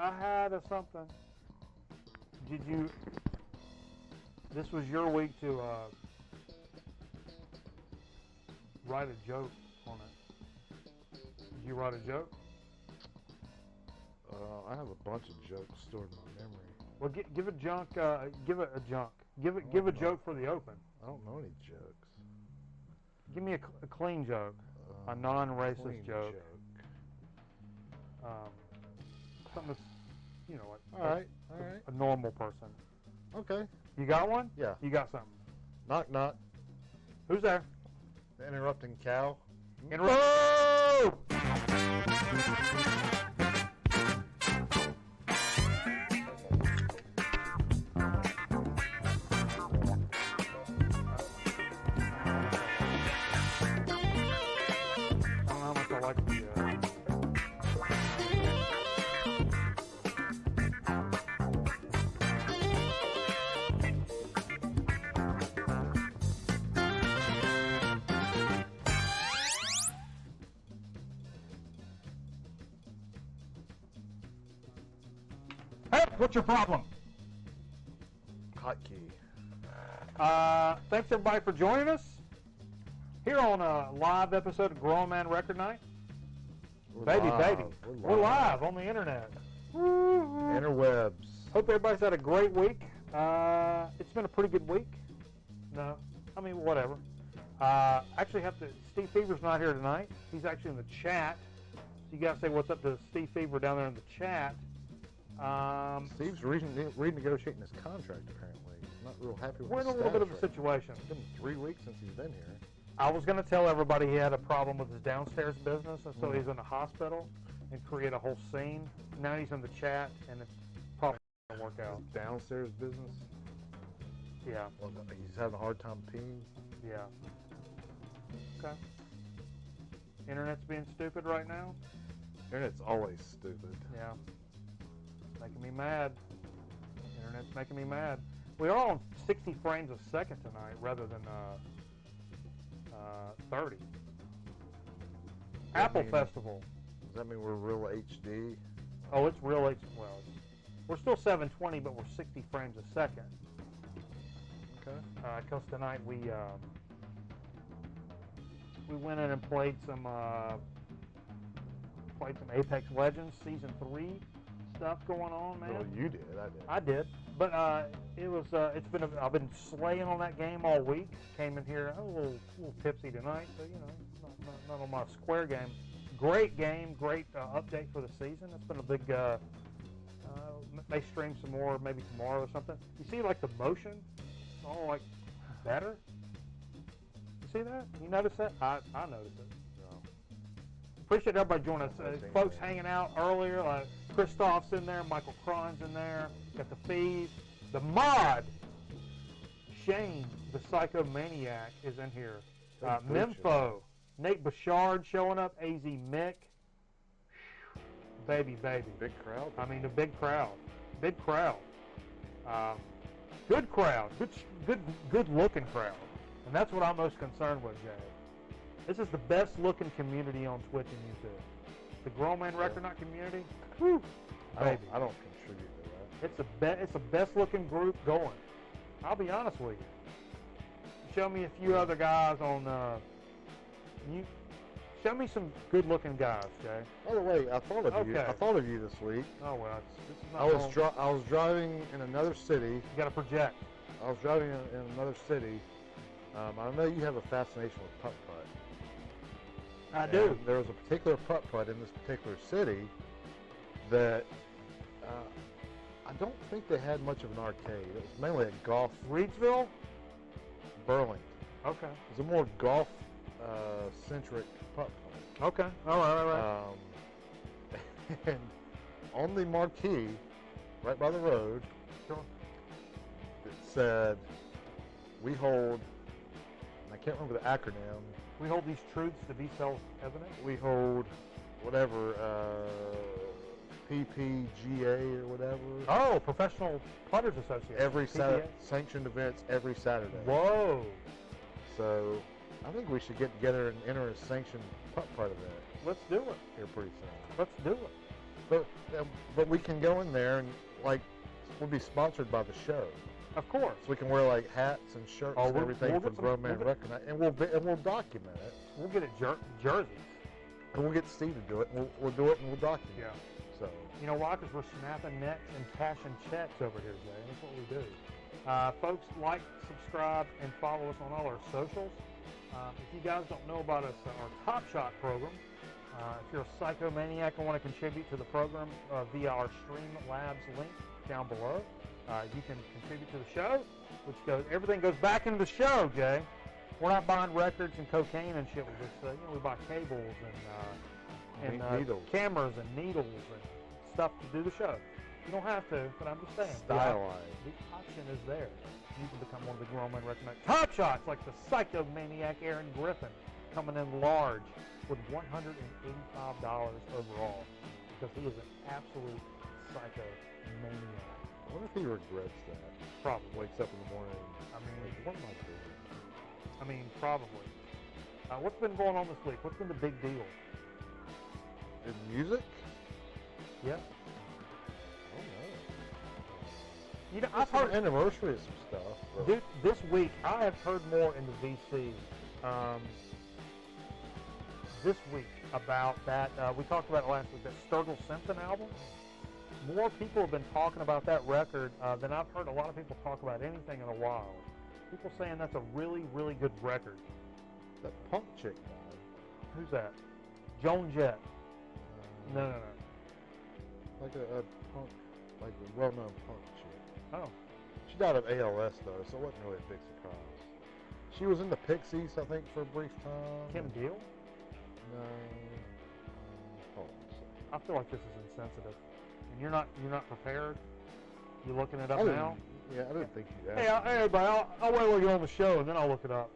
I had a something. Did you? This was your week to write a joke on it. Did you write a joke? I have a bunch of jokes stored in my memory. Well, give a junk. Give it a junk. Give a joke for the open. I don't know any jokes. Give me a clean joke, a non-racist joke. Something that's, you know, like all right. a normal person. Okay. You got one? Yeah. You got something? Knock knock. Who's there? The interrupting cow. Oh! Hey, what's your problem? Hotkey. Thanks everybody for joining us here on a live episode of Grown Man Record Night. We're live on the internet. Interwebs. Hope everybody's had a great week. It's been a pretty good week. No, I mean whatever. Actually, Steve Fever's not here tonight. He's actually in the chat. So you gotta say what's up to Steve Fever down there in the chat. Steve's renegotiating his contract, apparently. He's not real happy with We're in a his little bit of a status situation. It's been 3 weeks since he's been here. I was going to tell everybody he had a problem with his downstairs business, and so he's in the hospital and create a whole scene. Now he's in the chat, and it's probably not going to work out. His downstairs business? Yeah. Well, he's having a hard time peeing? Yeah. Okay. Internet's being stupid right now? Internet's always stupid. Yeah. Making me mad. Internet's making me mad. We are on 60 frames a second tonight rather than 30. Apple Festival. Does that mean we're real HD? Oh, it's real HD. Well, we're still 720, but we're 60 frames a second. Okay. Because tonight we went in and played some Apex Legends Season 3 stuff going on, man. Well, you did. I did. But I've been slaying on that game all week. Came in here a little tipsy tonight, so you know, not on my Square game. Great game, great update for the season. It's been a big. May stream some more, maybe tomorrow or something. You see, like the motion, it's all like better. You see that? You notice that? I noticed it. So. Appreciate everybody joining us. Folks hanging out earlier, like Christoph's in there, Michael Cron's in there. Got the feed. The mod, Shane, the psychomaniac, is in here. Memfo, Nate Bouchard showing up. AZ Mick. Baby. Big crowd. I mean, a big crowd. Big crowd. Good crowd. Good looking crowd. And that's what I'm most concerned with, Jay. This is the best looking community on Twitch and YouTube. The Grown Man Record Night community. Whew, I don't contribute to that. It's the best looking group going. I'll be honest with you. Show me a few other guys on Show me some good-looking guys, Jay. By the way, I thought of you. Okay. I thought of you this week. Oh well, this is not. I was driving in another city. You got to project. I was driving in another city. I know you have a fascination with putt-putt. I do. There was a particular putt-putt in this particular city that I don't think they had much of an arcade. It was mainly a golf. Reidsville? Burlington. Okay. It was a more golf-centric putt-putt. Okay. All right. And on the marquee, right by the road, Sure. it said, "We hold," and I can't remember the acronym. We hold these truths to be self-evident. We hold whatever, PPGA or whatever. Oh, Professional Putters Association. Every PPA. sanctioned events every Saturday. Whoa. So I think we should get together and enter a sanctioned putt-putt event Let's do it. here pretty soon. Let's do it. But we can go in there and we'll be sponsored by the show. Of course. So we can wear like hats and shirts and everything we'll for get the Grown Man Recognize, and we'll document it. We'll get it jerseys. And we'll get Steve to do it. And we'll do it and we'll document Yeah. it. So You know why? Because we're snapping necks and cashing checks over here, Jay. That's what we do. Folks, like, subscribe, and follow us on all our socials. If you guys don't know about us, our Top Shot program, if you're a psychomaniac and want to contribute to the program via our Streamlabs link down below, you can contribute to the show, everything goes back into the show, Jay. We're not buying records and cocaine and shit with this. We buy cables and needles. cameras and needles and stuff to do the show. You don't have to, but I'm just saying. stylized. The option is there. You can become one of the Grown Men Recommended Top Shots, like the psychomaniac Aaron Griffin, coming in large with $185 overall, because he was an absolute psychomaniac. I wonder if he regrets that. Probably. Wakes up in the morning. I mean, What am I doing? Probably. What's been going on this week? What's been the big deal? In music? Yeah. I don't know. You know, I've I've heard anniversary of some stuff. But this week. I have heard more in the VC this week about that. We talked about it last week. That Sturgill Simpson album. More people have been talking about that record than I've heard a lot of people talk about anything in a while. People saying that's a really, really good record. that punk chick died. Who's that? Joan Jett. No. Like a punk, like a well-known punk chick. Oh. She died of ALS though, so it wasn't really a big surprise. She was in the Pixies, I think, for a brief time. Kim Deal? No. Hold on a second. I feel like this is insensitive. And you're not prepared? You looking it up I didn't- now? Yeah, I didn't think you'd ask. Hey, everybody, I'll wait till you're on the show, and then I'll look it up.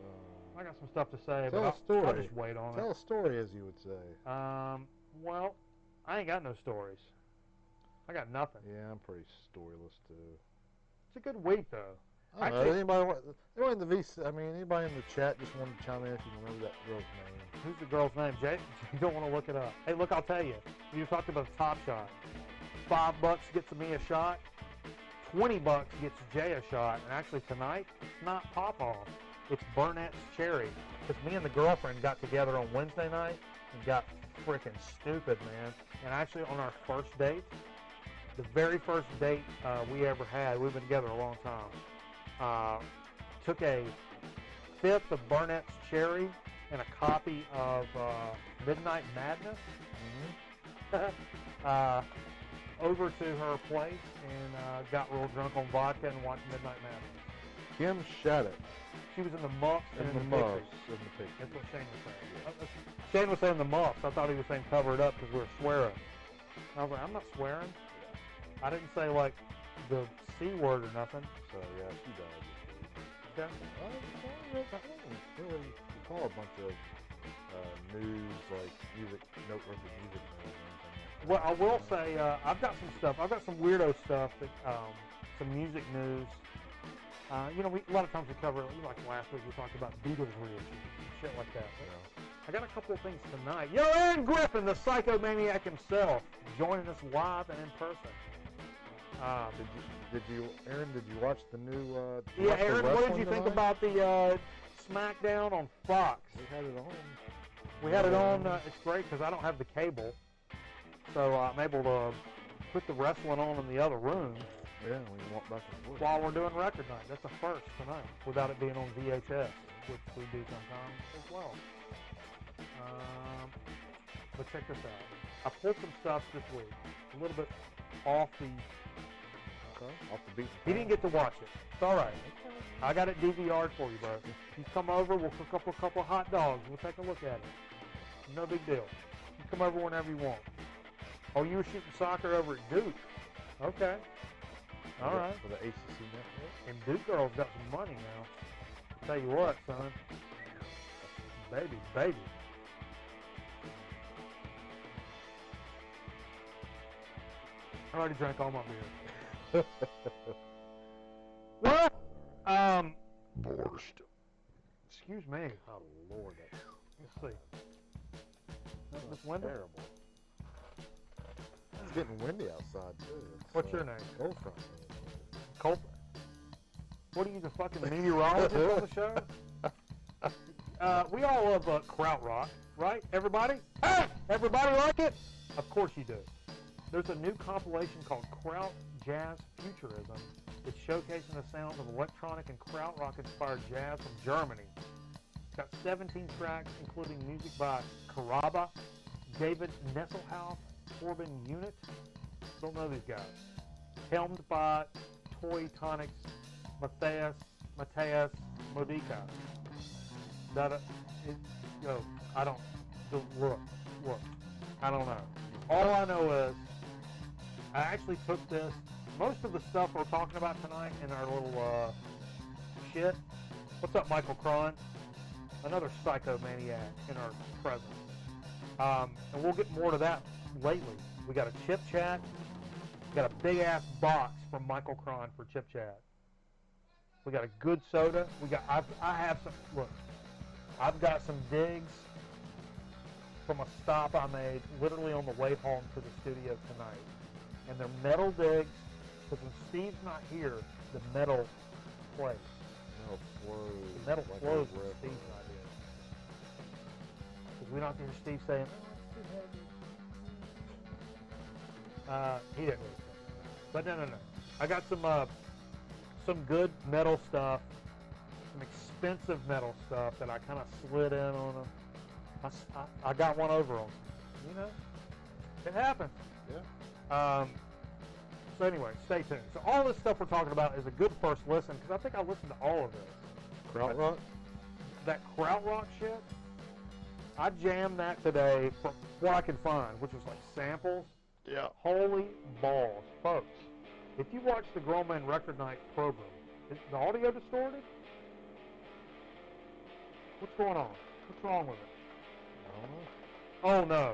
I got some stuff to say, Tell a but story. I'll just wait on Tell a story, as you would say. it. Well, I ain't got no stories. I got nothing. Yeah, I'm pretty storyless too. It's a good week, though. I don't know. Anybody in the VC? I mean, anybody in the chat just wanted to chime in if you remember that girl's name. Who's the girl's name, Jay? You don't want to look it up. Hey, look, I'll tell you. You talked about the Top Shot. $5 gets me a shot. $20 gets Jay a shot. And actually tonight, it's not Pop-Off. It's Burnett's Cherry. Because me and the girlfriend got together on Wednesday night and got freaking stupid, man. And actually on our first date, the very first date we ever had, we've been together a long time, took a fifth of Burnett's Cherry and a copy of Midnight Madness over to her place and got real drunk on vodka and watched Midnight Madness. Kim Shattuck. She was in the Muffs and in the Muffs. Pixies. In the Pixies. That's what Shane was saying. Shane was saying the Muffs. I thought he was saying cover it up because we were swearing. And I was like, I'm not swearing. I didn't say like the C word or nothing. So yeah, she died. Okay. I don't really recall a bunch of news, like music, noteworthy music news or anything. Well, I will say I've got some stuff. I've got some weirdo stuff that some music news. You know, a lot of times we cover, like last week, we talked about Beatles reissues and shit like that. I got a couple of things tonight. Yo, Aaron Griffin, the psychomaniac himself, joining us live and in person. Aaron, did you watch the new? Yeah, Aaron, what did you think tonight? about the SmackDown on Fox? We had it on. We had it on. It's great because I don't have the cable, so I'm able to put the wrestling on in the other room. Yeah, we can walk back and forth. While we're doing record night. That's a first tonight, without it being on VHS, which we do sometimes as well. But check this out. I pulled some stuff this week, a little bit off the. Okay, off the beat. He didn't get to watch it. It's all right. I got it DVR'd for you, bro. You come over, we'll cook up a couple of hot dogs. We'll take a look at it. No big deal. You come over whenever you want. Oh, you were shooting soccer over at Duke. Okay. All right. For the ACC network. And Duke girls got some money now. Tell you what, son. Baby. I already drank all my beer. What? Borscht. Excuse me. Oh, Lord. Let's see. This window? Terrible. It's getting windy outside, too. What's your name? Cold front. Colt. What are you, the fucking meteorologist on the show? We all love krautrock, right? Everybody? Hey! Everybody like it? Of course you do. There's a new compilation called Kraut Jazz Futurism. It's showcasing the sounds of electronic and krautrock-inspired jazz from Germany. It's got 17 tracks, including music by Karaba, David Nesselhaus, Corbin Unit. Don't know these guys. Helmed by Toy Tonics, Matthias Modica. I don't. Look. I don't know. All I know is I actually took this. Most of the stuff we're talking about tonight in our little shit. What's up, Michael Cron? Another psychomaniac in our presence. And we'll get more to that lately. We got a chip chat. We got a big ass box from Michael Cron for chip chat. We got a good soda. I have some. Look, I've got some digs from a stop I made literally on the way home to the studio tonight. And they're metal digs, because when Steve's not here, the metal plays. The metal flows when Steve's not here. Because we don't hear Steve saying, oh, it's too heavy. He didn't really say that. But no. I got some good metal stuff, some expensive metal stuff that I kind of slid in on them. I got one over on. You know, it happens. Yeah. So anyway, stay tuned. So all this stuff we're talking about is a good first listen, because I think I listened to all of this. Krautrock? That krautrock shit, I jammed that today from what I could find, which was like samples. Yeah. Holy balls, folks. If you watch the Grown Man Record Night program, is the audio distorted? What's going on? What's wrong with it? Oh no.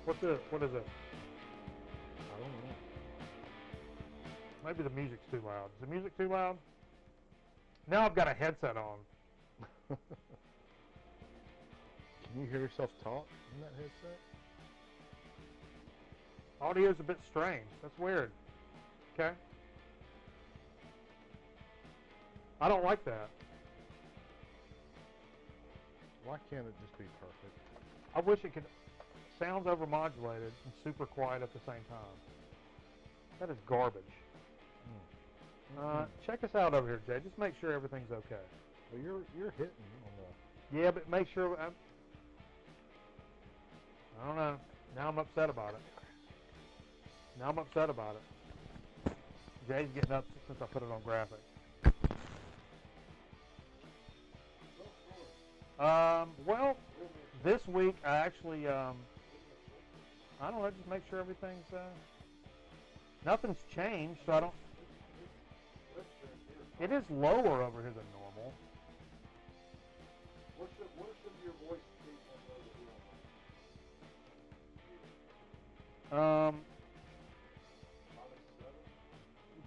What's this? What is it? I don't know. Maybe the music's too loud. Is the music too loud? Now I've got a headset on. Can you hear yourself talk in that headset? Audio's a bit strange. That's weird. Okay? I don't like that. Why can't it just be perfect? I wish it could. Sounds overmodulated and super quiet at the same time. That is garbage. Check us out over here, Jay. Just make sure everything's okay. Well, you're hitting on the. Yeah, but make sure. I don't know. Now I'm upset about it. Jay's getting up since I put it on graphic. Well, this week I actually, I don't know, just make sure everything's, nothing's changed, so I don't, it is lower over here than normal. What should your voice be?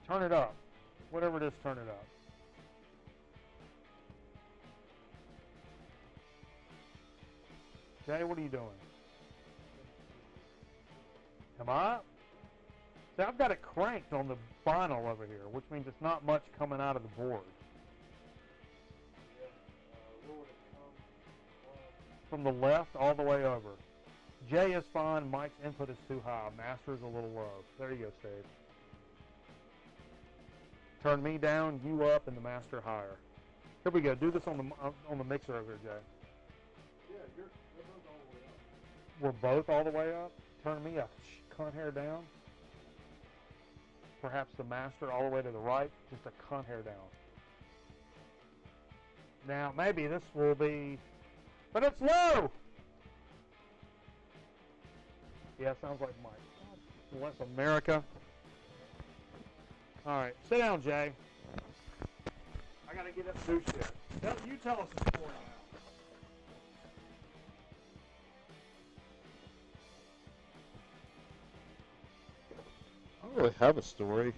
Turn it up. Whatever it is, turn it up. Jay, what are you doing? Am I? See, I've got it cranked on the vinyl over here, which means it's not much coming out of the board. from the left all the way over. J is fine. Mike's input is too high. Master is a little low. There you go, Steve. Turn me down, you up, and the master higher. Here we go. Do this on the mixer over here, Jay. Yeah, they're both all the way up. We're both all the way up. Turn me a cunt hair down. Perhaps the master all the way to the right, just a cunt hair down. Now, maybe this will be, but it's low! Yeah, sounds like Mike. God bless America. All right, sit down, Jay. I gotta get up to do shit. You tell us the story now. I don't really have a story.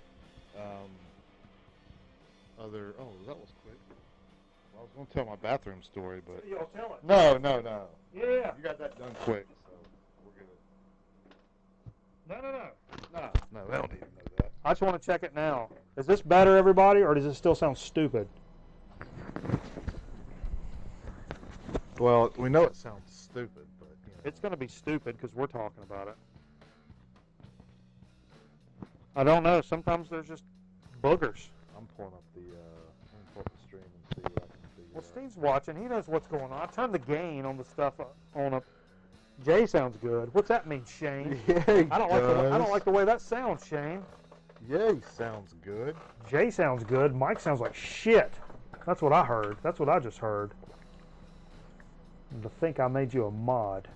That was quick. I was going to tell my bathroom story, but... You'll tell it. No. Yeah. You got that done quick, so we're good. No. No, they don't even know that. I just want to check it now. Is this better, everybody, or does it still sound stupid? Well, we know it sounds stupid, but... It's going to be stupid because we're talking about it. I don't know. Sometimes there's just boogers. I'm pulling up the stream and see what I can see. Well, Steve's watching. He knows what's going on. I turned the gain on the stuff on up. Jay sounds good. What's that mean, Shane? Yeah, I don't like the way that sounds, Shane. Yeah, he sounds good. Jay sounds good. Mike sounds like shit. That's what I heard. That's what I just heard. To think I made you a mod.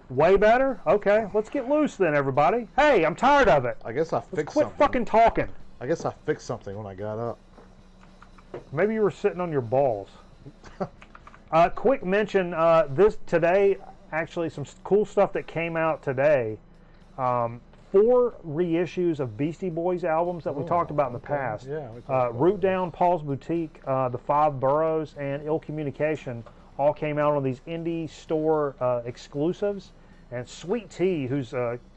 Way better? Okay, let's get loose then, everybody. Hey, I'm tired of it. I guess I Let's fixed quit something. fucking talking. I guess I fixed something when I got up. Maybe you were sitting on your balls. Quick mention, this today, actually some cool stuff that came out today. 4 reissues of Beastie Boys albums that we talked about in the past. Yeah, we talked about Root that. Down, Paul's Boutique, The Five Boroughs, and Ill Communication all came out on these indie store exclusives. And Sweet Tea, who's She's a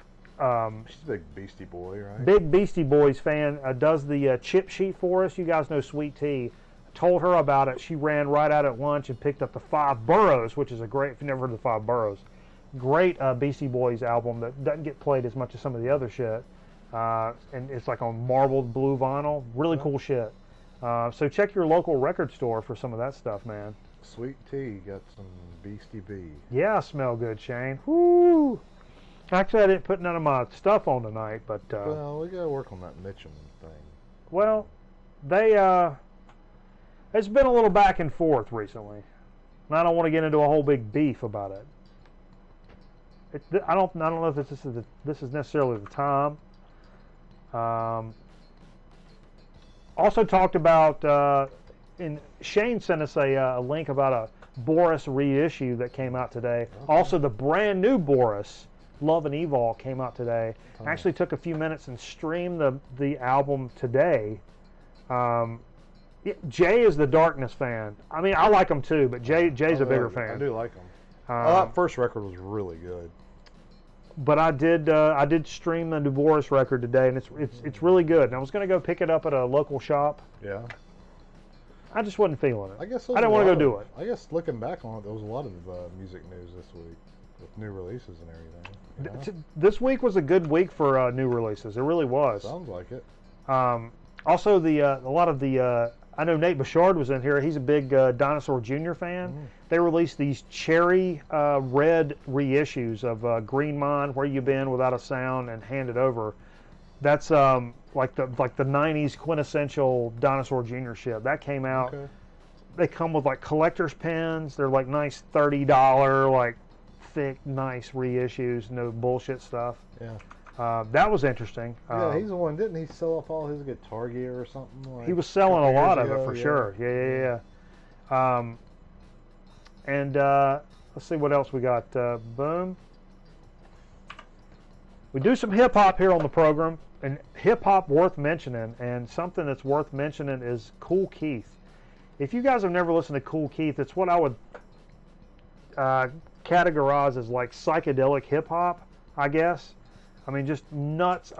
big Beastie Boy, right? big Beastie Boys fan, does the chip sheet for us. You guys know Sweet Tea. Told her about it. She ran right out at lunch and picked up the Five Boroughs, which is a great, if you've never heard of the Five Boroughs, great Beastie Boys album that doesn't get played as much as some of the other shit. And it's like on marbled blue vinyl. Really cool shit. So check your local record store for some of that stuff, man. Sweet Tea got some Beastie B. Yeah, smell good, Shane. Woo! Actually, I didn't put none of my stuff on tonight, but Well, we gotta work on that Mitchum thing. well, they it's been a little back and forth recently, and I don't want to get into a whole big beef about it. I don't know if this is necessarily the time. Also talked about and Shane sent us a link about a Boris reissue that came out today. Okay. Also, the brand new Boris, Love and Evil, came out today. Oh. Actually took a few minutes and streamed the album today. Jay is the Darkness fan. I mean, I like him too, but Jay's a bigger fan. I do like him. That first record was really good. But I did stream the new Boris record today, and it's really good. And I was going to go pick it up at a local shop. Yeah. I just wasn't feeling it. I guess I didn't want to go do it. I guess looking back on it, there was a lot of music news this week with new releases and everything. You know? This week was a good week for new releases. It really was. Sounds like it. Also, a lot of the I know Nate Bouchard was in here. He's a big Dinosaur Jr. fan. Mm. They released these cherry red reissues of Green Mind, Where You Been, Without a Sound, and Hand It Over. That's like the '90s quintessential Dinosaur Jr. shit. That came out. Okay. They come with like collector's pins. They're like nice $30 like thick nice reissues. No bullshit stuff. Yeah. That was interesting. Yeah, he's the one. Didn't he sell off all his guitar gear or something? Like he was selling a lot of years it for ago? sure. Yeah. And let's see what else we got. Boom. We do some hip hop here on the program, and hip hop worth mentioning, and something that's worth mentioning is Kool Keith. If you guys have never listened to Kool Keith, it's what I would categorize as like psychedelic hip hop, I guess. I mean, just nuts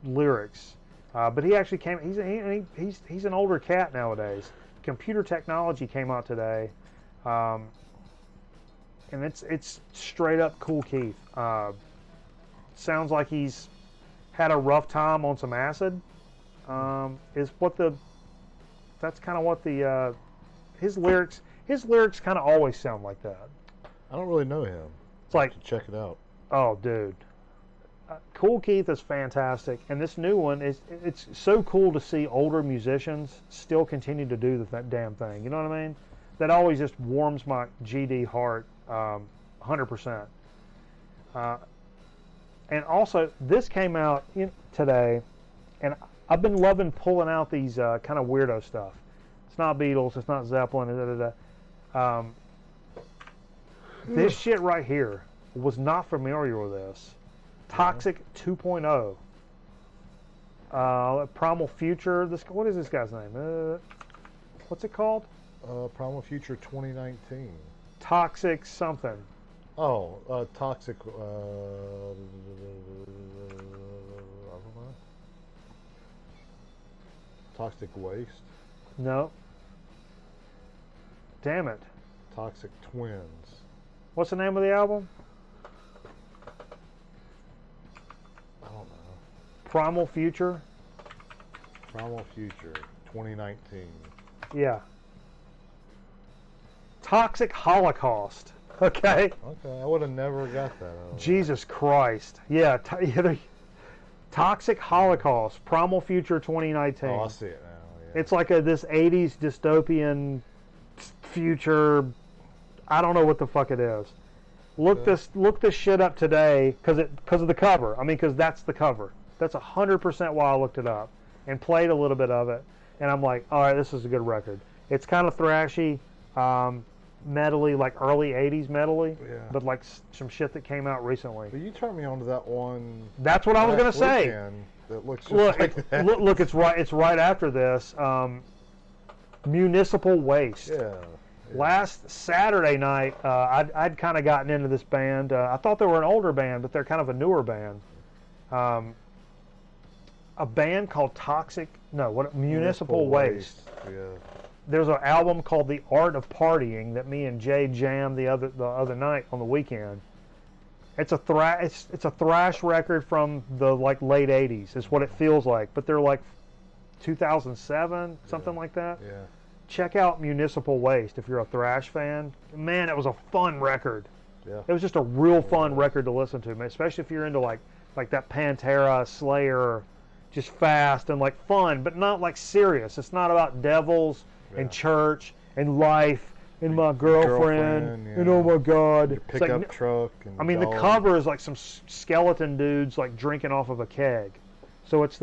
lyrics. But he actually came. He's an older cat nowadays. Computer Technology came out today. and it's straight up Cool Keith. Sounds like he's had a rough time on some acid. That's kind of what the his lyrics kind of always sound like that. I don't really know him. It's like, Check it out. oh, dude. Cool Keith is fantastic, and this new one it's so cool to see older musicians still continue to do that damn thing. You know what I mean? That always just warms my GD heart, 100%. And also, this came out today, and I've been loving pulling out these kind of weirdo stuff. It's not Beatles, it's not Zeppelin, this shit right here was not familiar with this. Toxic 2.0. Primal Future. What is this guy's name? What's it called? Primal Future 2019. Toxic something. Oh, Toxic. I don't know. Toxic Waste. No. Damn it. Toxic Twins. What's the name of the album? I don't know. Primal Future. Primal Future 2019. Yeah. Toxic Holocaust. Okay. Okay, I would have never got that. Jesus Christ. Yeah. Toxic Holocaust. Primal Future 2019. Oh, I see it now. Yeah. It's like this 80s dystopian future. I don't know what the fuck it is. Look this shit up today because of the cover. I mean, because that's the cover. That's 100% why I looked it up and played a little bit of it. And I'm like, all right, this is a good record. It's kind of thrashy, metally, like early 80s metally, Yeah. but like some shit that came out recently. But you turned me on to that one. That's what I was gonna say. That looks just Look, like that. look, it's right after this. Municipal Waste. Yeah. Last Saturday night, I'd kind of gotten into this band. I thought they were an older band, but they're kind of a newer band. A band called Municipal Waste. Yeah. There's an album called The Art of Partying that me and Jay jammed the other night on the weekend. It's a thrash record from the like late 80s. Is what it feels like, but they're like 2007, something like that. Yeah. Check out Municipal Waste if you're a thrash fan. Man, it was a fun record. Yeah. It was just a real fun record to listen to, man. Especially if you're into like that Pantera, Slayer, just fast and like fun, but not like serious. It's not about devils and church and life and my girlfriend and oh my God. Your pickup like, truck. And I mean, the cover is like some skeleton dudes like drinking off of a keg. So it's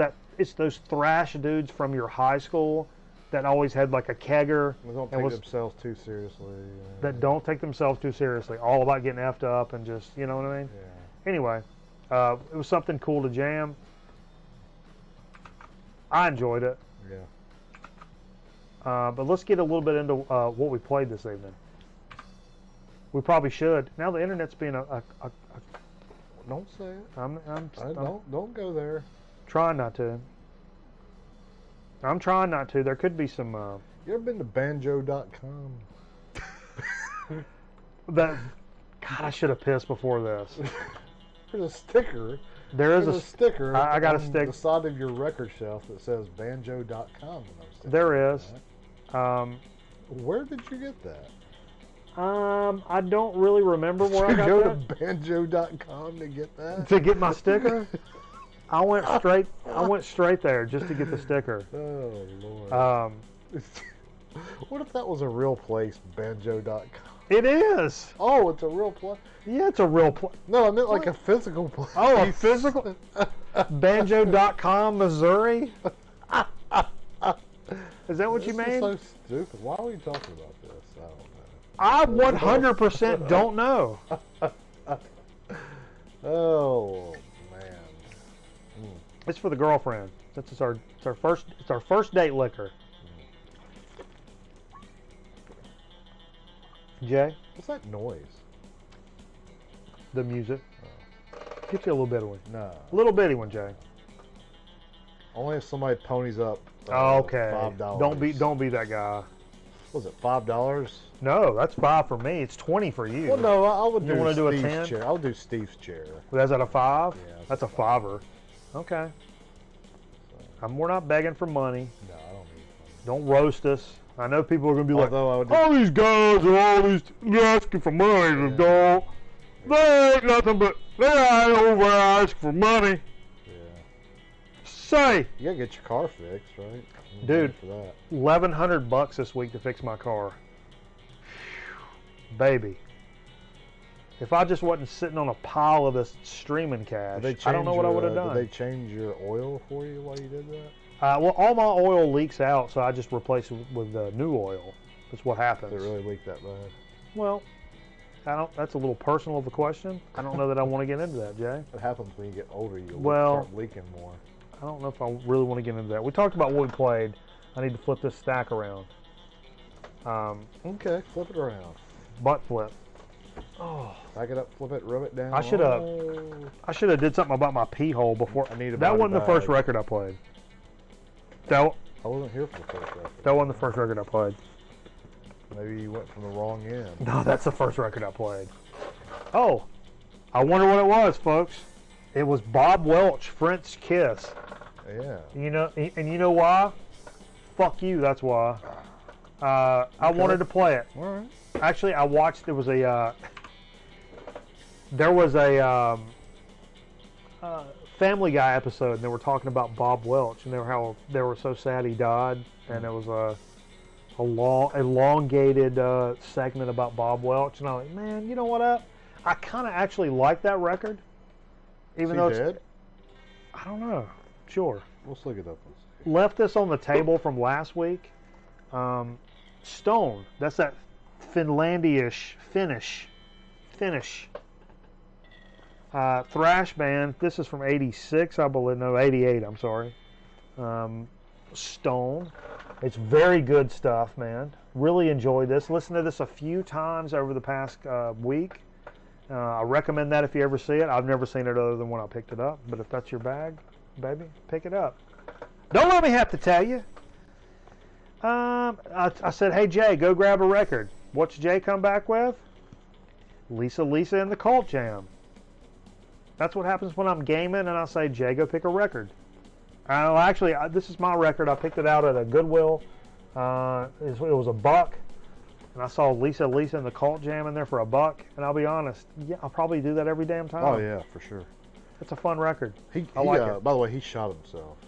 those thrash dudes from your high school that always had like a kegger. They don't take themselves too seriously. That don't take themselves too seriously. All about getting effed up and just, you know what I mean? Yeah. Anyway, it was something cool to jam. I enjoyed it. Yeah. But let's get a little bit into what we played this evening. We probably should. Now the internet's being a Don't say it. I'm Don't go there. trying not to. I'm trying not to. There could be some. You ever been to banjo.com? God, I should have pissed before this. There's a sticker. There's a sticker. I got a on stick. the side of your record shelf that says banjo.com. There is. Where did you get that? I don't really remember where I got go that. to banjo.com to get that? To get my sticker? I went straight there just to get the sticker. Oh Lord. What if that was a real place, banjo.com? It is. Oh, it's a real place. Yeah, it's a real place. No, I meant like a physical place. Oh, a physical banjo.com, Missouri? Is that what you mean? This is so stupid. Why are we talking about this? I don't know. I 100% don't know. Oh man. It's for the girlfriend. It's our first date liquor. Jay? What's that noise? The music. Get you a little bitty one. No. A little bitty one, Jay. Only if somebody ponies up. Okay. $5. Don't be that guy. Was it $5? No, that's 5 for me. It's 20 for you. Well, no, I would You do wanna do a Steve's 10? chair. I'll do Steve's chair. That's at a 5? Yeah, That's a 5-er. Okay. We're not begging for money. No, I don't need money. Don't roast us. I know people are going to be Although I would like, do, all these guys are always asking for money, Yeah. dog. They ain't nothing but, they ain't over there asking for money. yeah. Say, You gotta get your car fixed, right? You Dude. pay for that. $1,100 this week to fix my car. Baby. If I just wasn't sitting on a pile of this streaming cash, I don't know what I would have done. Did they change your oil for you while you did that? Well, all my oil leaks out, so I just replace it with new oil. That's what happens. Did it really leak that bad? Well, I don't. That's a little personal of a question. I don't know that I want to get into that, Jay. It happens when you get older. You Well- start leaking more. I don't know if I really want to get into that. We talked about what we played. I need to flip this stack around. Okay, flip it around. Butt flip. Oh, back it up, flip it, rub it down. I should have. Oh. I should have did something about my pee hole before. I need a That body wasn't the first bag. record I played. That I wasn't here for the first record. that wasn't the first record I played. Maybe you went from the wrong end. No, that's the first record I played. Oh, I wonder what it was, folks. It was Bob Welch, French Kiss. Yeah. You know, and you know why? Fuck you. That's why. I wanted to play it. All right. Actually, I watched. There was a Family Guy episode, and they were talking about Bob Welch, and how they were so sad he died, and it was a long, elongated segment about Bob Welch, and I'm like, man, you know what? I kind of actually like that record, even though it's. dead? I don't know. Sure. Let's look it up. Let's see. Left this on the table from last week. Stone. That's that Finlandish Finnish thrash band. This is from '86, I believe. No, '88. I'm sorry. Stone. It's very good stuff, man. Really enjoyed this. Listened to this a few times over the past week. I recommend that if you ever see it. I've never seen it other than when I picked it up. But if that's your bag, baby, pick it up. Don't let me have to tell you. I said, hey, Jay, go grab a record. What's Jay come back with? Lisa and the Cult Jam. That's what happens when I'm gaming and I say, Jay, go pick a record. Actually, this is my record. I picked it out at a Goodwill. It was $1. And I saw Lisa and the Cult Jam in there for $1. And I'll be honest, yeah, I'll probably do that every damn time. Oh yeah, for sure. It's a fun record. I like it. By the way, he shot himself.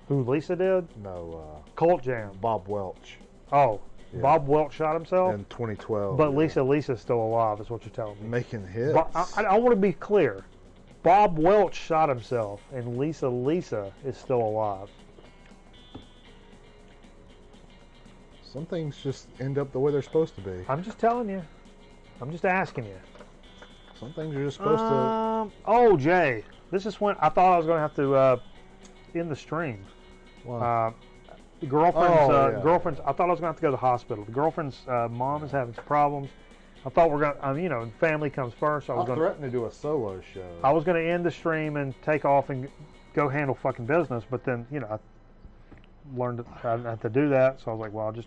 Who, Lisa did? No, Cult Jam. Bob Welch Oh, Yeah. Bob Welch shot himself? in 2012. But yeah. Lisa's still alive, is what you're telling me. Making hits. But I want to be clear. Bob Welch shot himself, and Lisa is still alive. Some things just end up the way they're supposed to be. I'm just telling you. I'm just asking you. Some things are just supposed to. Oh, Jay. This is when I thought I was going to have to end the stream. Wow. The girlfriend's, Oh, yeah. girlfriend's. I thought I was going to have to go to the hospital. The girlfriend's mom is having some problems. I thought we're going to, family comes first. I threatened to do a solo show. I was going to end the stream and take off and go handle fucking business, but then, I learned that I didn't have to do that, so I was like, well, I'll just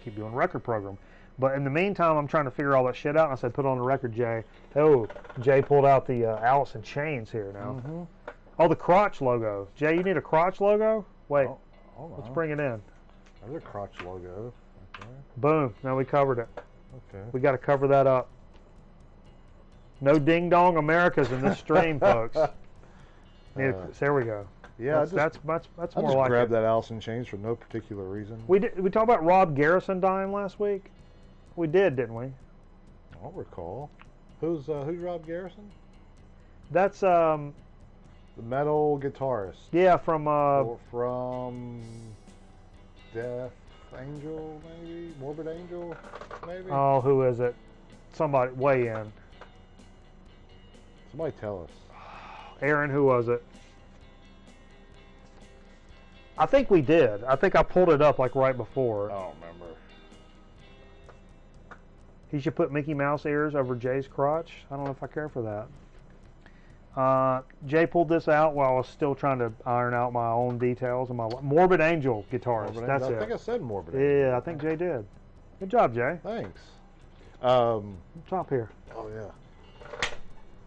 keep doing record program. But in the meantime, I'm trying to figure all that shit out, and I said, put on the record, Jay. Oh, Jay pulled out the Alice in Chains here now. Mm-hmm. Oh, the crotch logo. Jay, you need a crotch logo? Wait, Hold let's on. bring it in. There's a crotch logo. Okay. Boom. Now we covered it. Okay. We got to cover that up. No ding dong Americas in this stream, folks. There we go. Yeah, that's I more just like grabbed it. that Alice in Chains for no particular reason. We talked about Rob Garrison dying last week. We did, didn't we? I don't recall. Who's Rob Garrison? That's The metal guitarist. yeah, from Or from Death Angel, maybe? Morbid Angel, maybe? oh, who is it? Somebody weigh in. Somebody tell us. Aaron, who was it? I think we did. I think I pulled it up like right before. I don't remember. He should put Mickey Mouse ears over Jay's crotch. I don't know if I care for that. Jay pulled this out while I was still trying to iron out my own details and my Morbid Angel guitarist. Morbid That's Angel. it. I think I said Morbid Angel. Yeah, I think Jay did. Good job, Jay. Thanks. Top here. Oh yeah. There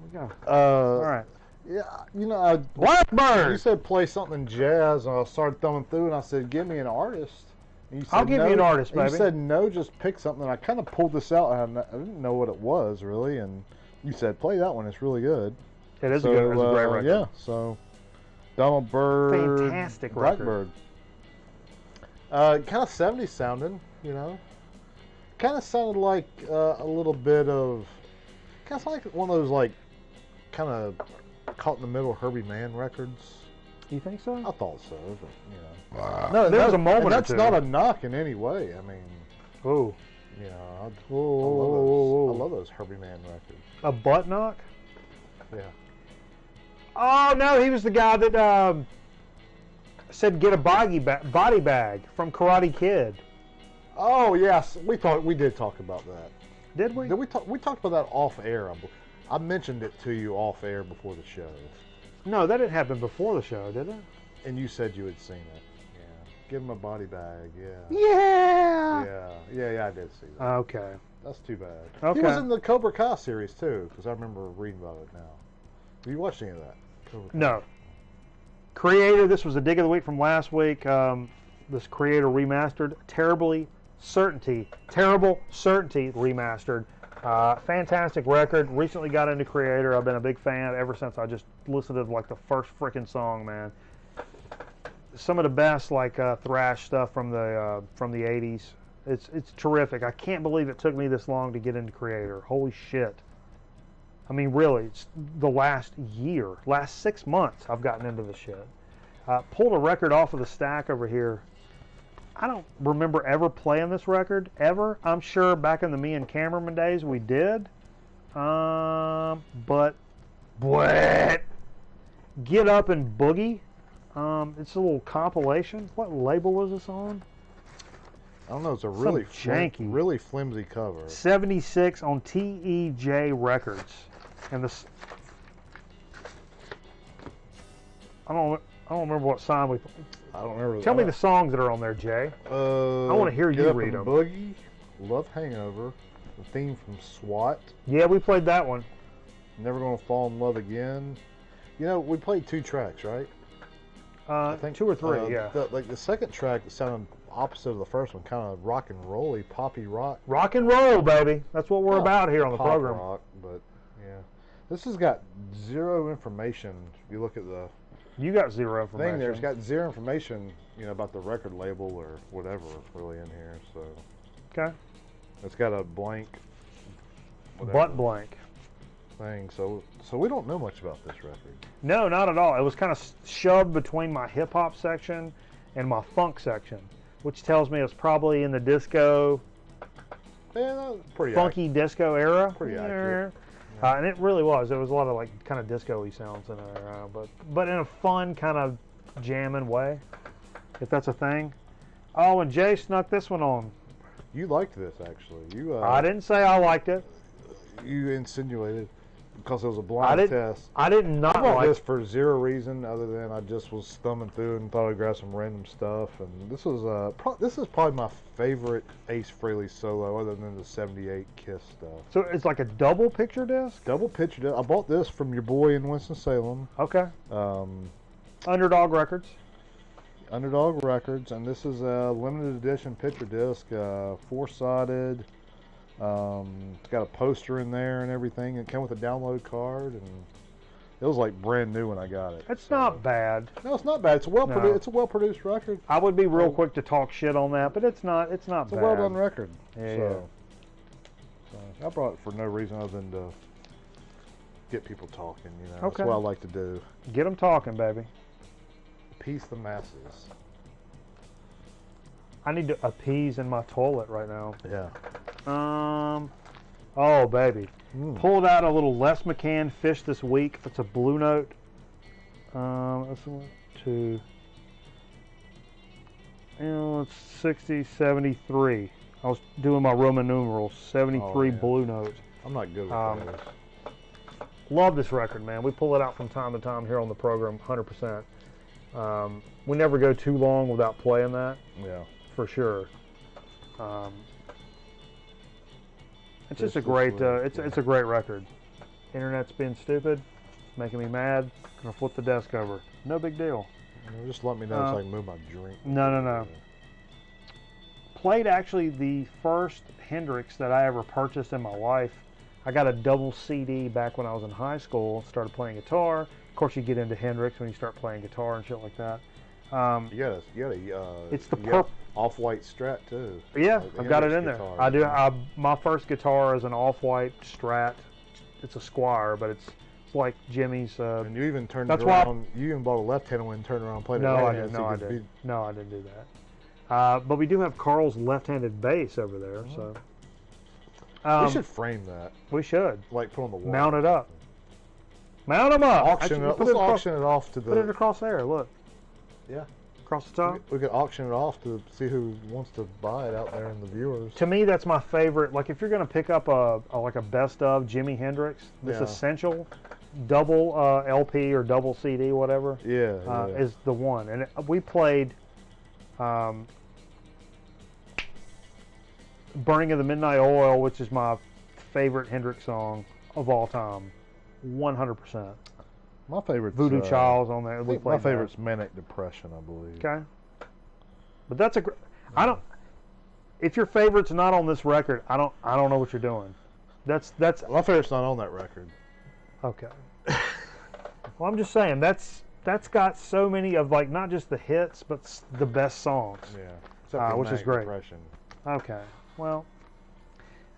we go. All right. Yeah, you know, Blackbird. you said play something jazz, and I started thumbing through, and I said, give me an artist. And you said, I'll give no. you an artist, And baby. you said, no, just pick something. And I kind of pulled this out, and I didn't know what it was, really. And you said, play that one. It's really good. It is a great record. Yeah, so Donald Byrd. Fantastic record. Blackbird. Kind of 70s sounding, you know. Kind of sounded like a little bit of, kind of like one of those, like, kind of caught in the middle Herbie Mann records. You think so? I thought so, but you know. No, there was a moment and that's or two. not a knock in any way. I mean, Oh, you know, whoa. I love those Herbie Mann records. A butt knock? Yeah. Oh no, he was the guy that said get a body bag from Karate Kid. Oh yes, we did talk about that. Did we? We talked about that off air. I mentioned it to you off air before the show. No, that didn't happen before the show, did it? And you said you had seen it. Yeah. Give him a body bag. Yeah. Yeah. Yeah, I did see that. Okay. That's too bad. Okay. He was in the Cobra Kai series too, because I remember reading about it now. Have you watched any of that? Cobra Kai? No. Creator, this was a dig of the week from last week. This Creator remastered. Terrible Certainty remastered. Fantastic record. Recently got into Creator. I've been a big fan ever since I just listened to like the first freaking song, man. Some of the best like thrash stuff from the 80s. It's terrific. I can't believe it took me this long to get into Creator. Holy shit. I mean, really, it's the last 6 months I've gotten into the shit. Pulled a record off of the stack over here. I don't remember ever playing this record, ever. I'm sure back in the me and cameraman days we did. But Get Up and Boogie. It's a little compilation. What label was this on? I don't know. It's a really janky, really flimsy cover. 76 on TEJ Records, and this. I don't remember what sign we. I don't remember. Tell me the songs that are on there, Jay. I want to hear you read them. Boogie, Love Hangover, the theme from SWAT. Yeah, we played that one. Never Gonna Fall in Love Again. You know, we played 2 tracks, right? I think 2 or 3. Yeah. The second track sounded opposite of the first one, kind of rock and rolly, poppy rock. Rock and roll, baby. That's what we're about here on the pop program. Rock, but yeah, this has got zero information. If you look at the You got zero information. thing there, it's got zero information, you know, about the record label or whatever really in here. So Okay. it's got a blank, Butt blank. thing. So we don't know much about this record. No, not at all. It was kind of shoved between my hip hop section and my funk section, which tells me it's probably in the disco, Yeah, that's pretty funky disco era. Pretty Yeah. accurate. And it really was. There was a lot of like kind of disco-y sounds in there, but in a fun kind of jamming way, if that's a thing. Oh, and Jay snuck this one on. You liked this actually. You I didn't say I liked it. you insinuated because it was a blind test. I did not I bought like this for zero reason other than I just was thumbing through and thought I'd grab some random stuff. And this was this is probably my favorite Ace Frehley solo other than the '78 Kiss stuff. So it's like a double picture disc. Double picture disc. I bought this from your boy in Winston-Salem. Okay. Um, Underdog Records. Underdog Records, and this is a limited edition picture disc, 4-sided. It's got a poster in there and everything. It came with a download card, and it was like brand new when I got it. It's not bad. No, it's not bad. It's a well produced. No. It's a well produced record. I would be real quick to talk shit on that, but it's not. It's not It's bad. a well done record. Yeah. So I brought it for no reason other than to get people talking. You know, Okay. that's what I like to do. Get them talking, baby. Appease the masses. I need to appease in my toilet right now. Yeah. Oh baby, Mm. pulled out a little Les McCann Fish this week. It's a Blue Note. Let's 1, 2. It's 60, 73. I was doing my Roman numerals. 73 yeah. Blue Note. I'm not good with those. Love this record, man. We pull it out from time to time here on the program, 100%. We never go too long without playing that, Yeah. for sure. It's just a great. It's a great record. Internet's being stupid, making me mad. Gonna flip the desk over. No big deal. Just let me know so I can move my drink. No. Played actually the first Hendrix that I ever purchased in my life. I got a double CD back when I was in high school. Started playing guitar. Of course, you get into Hendrix when you start playing guitar and shit like that. You got a. It's the purple off-white Strat too. Yeah, like I've got it in guitar. there. I do. My first guitar is an off-white Strat. It's a Squire, but it's like Jimmy's. And you even turned that's it around. You even bought a left-handed one and turned around and played it right-handed. No, I didn't. No, I didn't do that. But we do have Carl's left-handed bass over there, so. We should frame that. We should. Like put on the wall. Mount it up. Mount them up. Auction it. Let's auction it off to the. Put it across there. Look. Yeah. Across the top. We could auction it off to see who wants to buy it out there in the viewers. To me, that's my favorite. Like if you're gonna pick up like a best of Jimi Hendrix, this Essential double LP or double CD, whatever. Yeah. Is the one. And we played. Burning of the Midnight Oil, which is my favorite Hendrix song of all time, 100%. My favorite's Voodoo Child's on there. My favorite's Manic Depression, I believe. Okay, but that's a. I don't. If your favorite's not on this record, I don't know what you're doing. That's. My favorite's not on that record. Okay. Well, I'm just saying that's got so many of like not just the hits, but the best songs. Yeah. Which is great. Depression. Okay. Well,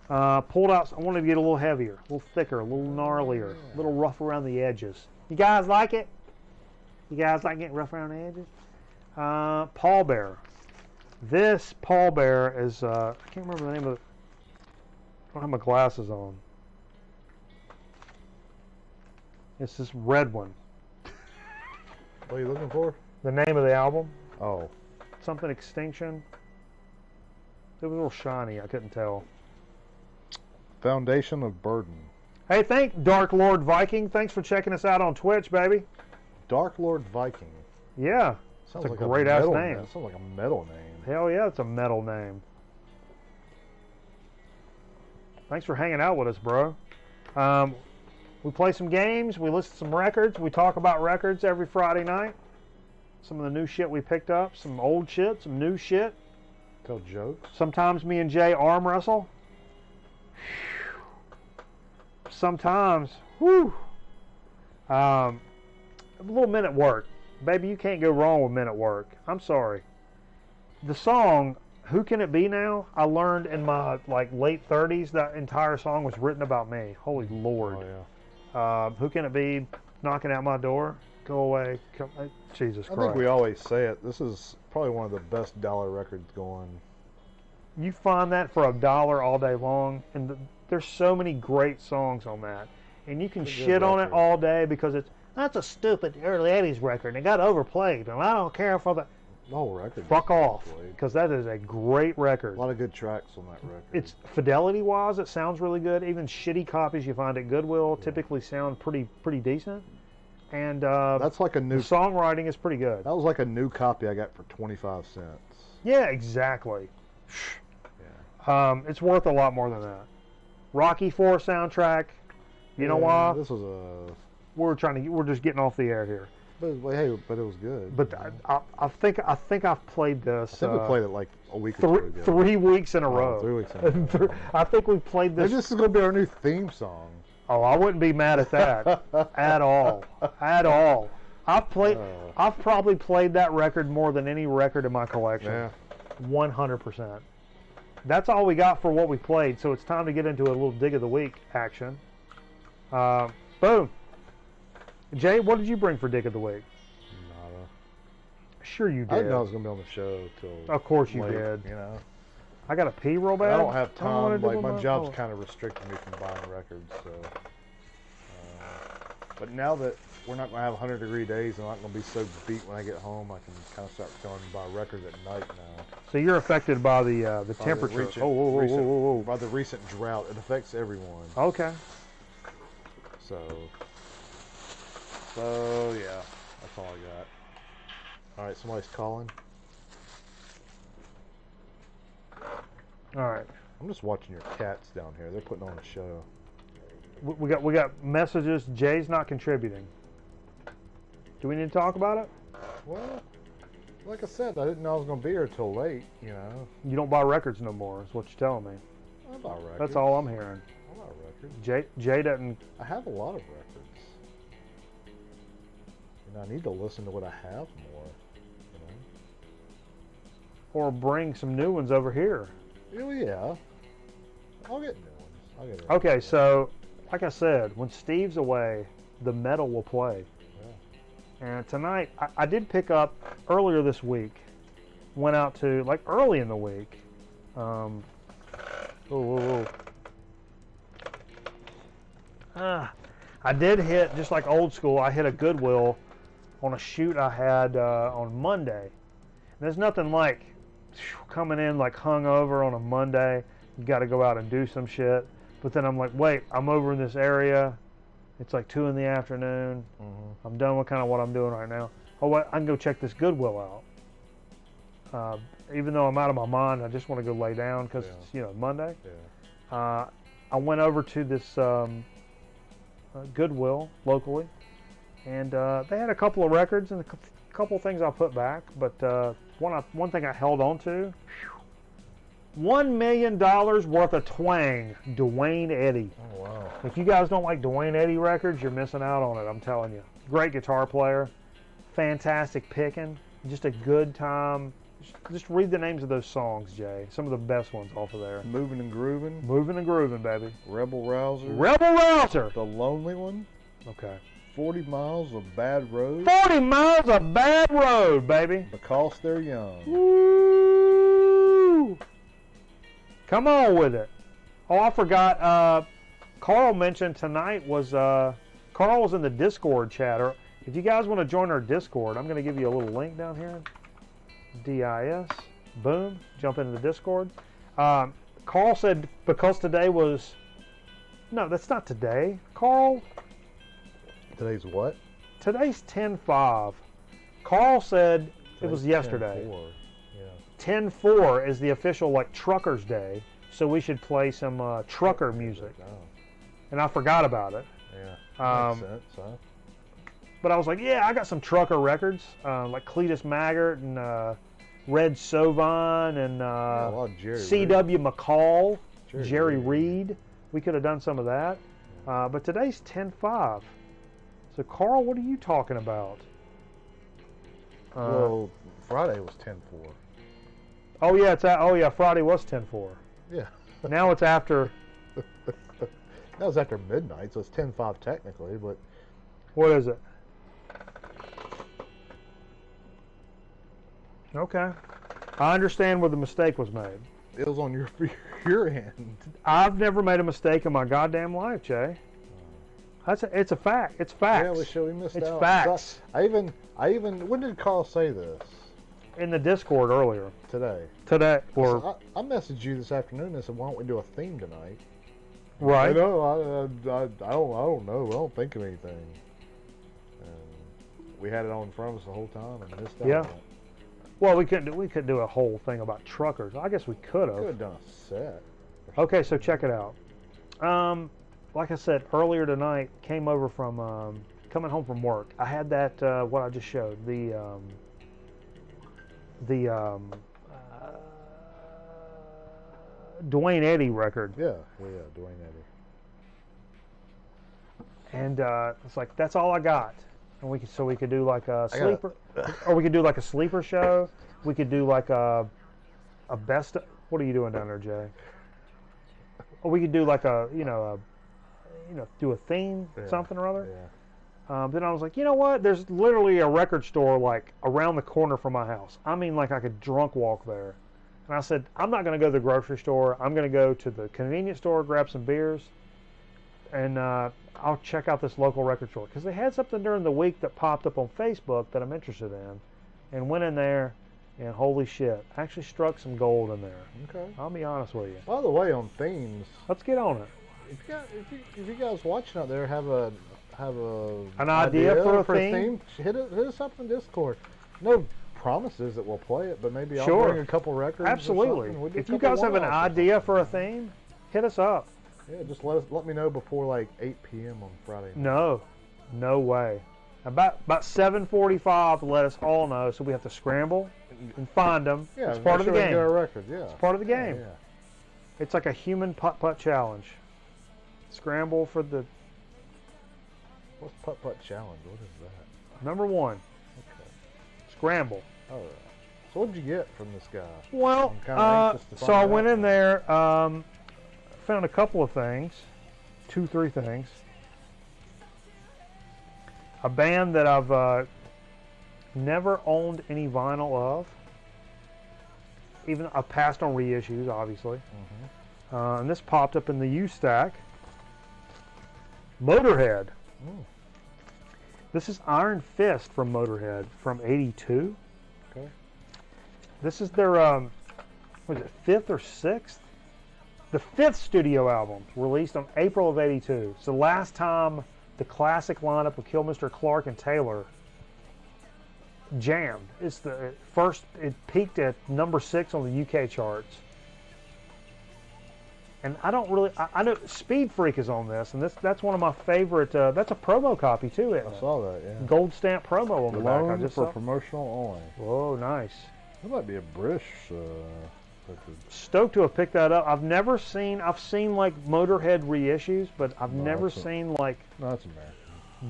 pulled out. I wanted to get a little heavier, a little thicker, a little gnarlier, a little rough around the edges. You guys like it? You guys like getting rough around the edges? Paul Bear. This Paul Bear is, I can't remember the name of it. I don't have my glasses on. It's this red one. What are you looking for? The name of the album? Oh. Something Extinction. It was a little shiny. I couldn't tell. Foundation of Burden. Hey, Dark Lord Viking. Thanks for checking us out on Twitch, baby. Dark Lord Viking. Yeah. Sounds it's like a great ass name. That sounds like a metal name. Hell yeah, it's a metal name. Thanks for hanging out with us, bro. We play some games. We listen to some records. We talk about records every Friday night. Some of the new shit we picked up. Some old shit. Some new shit. Tell jokes. Sometimes me and Jay arm wrestle. Sometimes, whew. A little Men at Work. Baby, you can't go wrong with Men at Work. I'm sorry. The song, Who Can It Be Now? I learned in my late 30s that entire song was written about me. Holy Lord. Oh, yeah. Who Can It Be? Knocking at my door. Go away. Jesus Christ. I think we always say it. This is probably one of the best dollar records going. You find that for $1 all day long, and there's so many great songs on that. And you can shit on it all day because that's a stupid early 80s record and it got overplayed, and I don't care for the whole record. Fuck off, because that is a great record. A lot of good tracks on that record. It's fidelity-wise, it sounds really good. Even shitty copies you find at Goodwill typically sound pretty decent. And that's like a new. The songwriting is pretty good. That was like a new copy I got for 25 cents. Yeah, exactly. Yeah. It's worth a lot more than that. Rocky IV soundtrack. You know why? This was a. We're just getting off the air here. But it was good. But I think I've played this. I think we played it like a week or two ago. 3 weeks in a row. 3 weeks in a row. I think we've played this. Maybe this is going to be our new theme song. Oh, I wouldn't be mad at that at all. At all. I've probably played that record more than any record in my collection. Yeah. 100%. That's all we got for what we played, so it's time to get into a little dig of the week action. Boom. Jay, what did you bring for dig of the week? Nada. Sure you did. I didn't know I was going to be on the show till Of course you late, did. You know. I got to pee real bad. I don't have time. Like my job's kind of restricting me from buying records. So, but now that we're not going to have 100-degree days, I'm not going to be so beat when I get home. I can kind of start going and buy records at night now. So you're affected by the temperature. Whoa. By the recent drought, it affects everyone. Okay. So yeah, that's all I got. All right, somebody's calling. All right. I'm just watching your cats down here. They're putting on a show. We got messages. Jay's not contributing. Do we need to talk about it? Well, like I said, I didn't know I was going to be here till late, you know. You don't buy records no more, is what you're telling me. I buy records. That's all I'm hearing. I buy records. Jay doesn't. I have a lot of records. You know, I need to listen to what I have more, you know. Or bring some new ones over here. Oh, yeah. I'll get new ones. I'll get Okay, so, like I said, when Steve's away, the metal will play. And tonight, I did pick up earlier this week. Went out to, like, early in the week. I did hit, just like old school, I hit a Goodwill on a shoot I had on Monday. And there's nothing like coming in like hungover on a Monday. You got to go out and do some shit. But then I'm like, wait, I'm over in this area. It's like 2 in the afternoon. Mm-hmm. I'm done with kind of what I'm doing right now. Oh, wait, I can go check this Goodwill out. Even though I'm out of my mind, I just want to go lay down because it's, you know, Monday. Yeah. I went over to this Goodwill locally, and they had a couple of records and a couple of things I put back. But one thing I held on to, $1 million worth of twang, Dwayne Eddy. Oh, wow. If you guys don't like Dwayne Eddy records, you're missing out on it, I'm telling you. Great guitar player, fantastic picking, just a good time. Just read the names of those songs, Jay. Some of the best ones off of there. Moving and Grooving. Moving and Grooving, baby. Rebel Rouser. Rebel Rouser. The Lonely One. Okay. 40 Miles of Bad Road. 40 miles of bad road, baby. Because They're Young. Woo! Come on with it. Oh, I forgot. Carl mentioned tonight was Carl was in the Discord chat. Or if you guys want to join our Discord, I'm going to give you a little link down here. DIS. Boom. Jump into the Discord. Carl said because today was. No, that's not today. Carl. Today's what? Today's 10/5. Carl said it was yesterday. 10/4. Yeah. 10/4 is the official like Truckers Day, so we should play some trucker music. Oh. And I forgot about it. Yeah. Makes sense, huh? But I was like, yeah, I got some trucker records, like Cletus Maggart and Red Sovine and Yeah, a lot of Jerry C.W. McCall, Jerry Reed. Reed. We could have done some of that. But today's 10/5. So, Carl, what are you talking about? Well, Friday was 10/4. Oh yeah, Friday was 10/4. Yeah. Now it's after. That was after midnight, so it's 10/5 technically, but What is it? Okay. I understand where the mistake was made. it was on your end. I've never made a mistake in my goddamn life, Jay. It's a fact. It's facts. Yeah, we missed It's out. facts. So I even. When did Carl say this? In the Discord earlier. Today. Or I messaged you this afternoon and said, "Why don't we do a theme tonight?" right. I know. I don't know. I don't think of anything. And we had it on in front of us the whole time and missed out. Yeah. on it. Well, we couldn't do a whole thing about truckers. I guess we could Could have. have done a set. Okay, so check it out. Like I said earlier tonight, came over from coming home from work. I had that what I just showed the Dwayne Eddy record, Yeah, Dwayne Eddy. and it's like that's all I got. And we could do like a I got- sleeper, or we could do like a sleeper show. We could do like a best. What are you doing down there, Jay? Or we could do like do a theme, Yeah, something or other. Yeah. Then I was like, you know what? There's literally a record store like around the corner from my house. I mean, like I could drunk walk there. And I said, I'm not going to go to the grocery store. I'm going to go to the convenience store, grab some beers, and I'll check out this local record store. Because they had something during the week that popped up on Facebook that I'm interested in. And went in there, and holy shit, I actually struck some gold in there. Okay. I'll be honest with you. By the way, on themes, Let's get on it. if you guys watching out there have an idea for a theme? hit us up in Discord. No promises that we'll play it, but maybe I'll Sure. bring a couple records. Absolutely. Or something. We'll do a If you couple guys have an one-offs or idea something. for a theme, hit us up. Yeah, just let me know before like 8 p.m. on Friday night. No way. About 7:45, let us all know, so we have to scramble and find them. Yeah, It's part of the make sure we game. Get our records. Yeah, It's part of the game. Yeah. It's like a human putt-putt challenge. Scramble for the What's putt putt challenge? What is that? number one. Okay. Scramble. All right. So what did you get from this guy? Well, I'm kinda anxious to so find I out. went in there, found a couple of things, 2-3 things. A band that I've never owned any vinyl of. Even I've passed on reissues, obviously. Mm-hmm. And this popped up in the U stack. Motorhead. Mm. This is Iron Fist from Motorhead from '82. Okay. This is their what is it, 5th or 6th? The 5th studio album, released on April of '82. It's the last time the classic lineup of Kilmister, Clark, and Taylor jammed. It's the first. It peaked at number 6 on the UK charts. And I don't really. I know Speed Freak is on this, and that's one of my favorite. That's a promo copy too, isn't I it? saw that. Yeah. Gold stamp promo on the back. I Loan just for saw. promotional only. Whoa, nice. That might be a British record. Stoked to have picked that up. I've seen like Motorhead reissues, but I've No, never that's seen like No, that's American.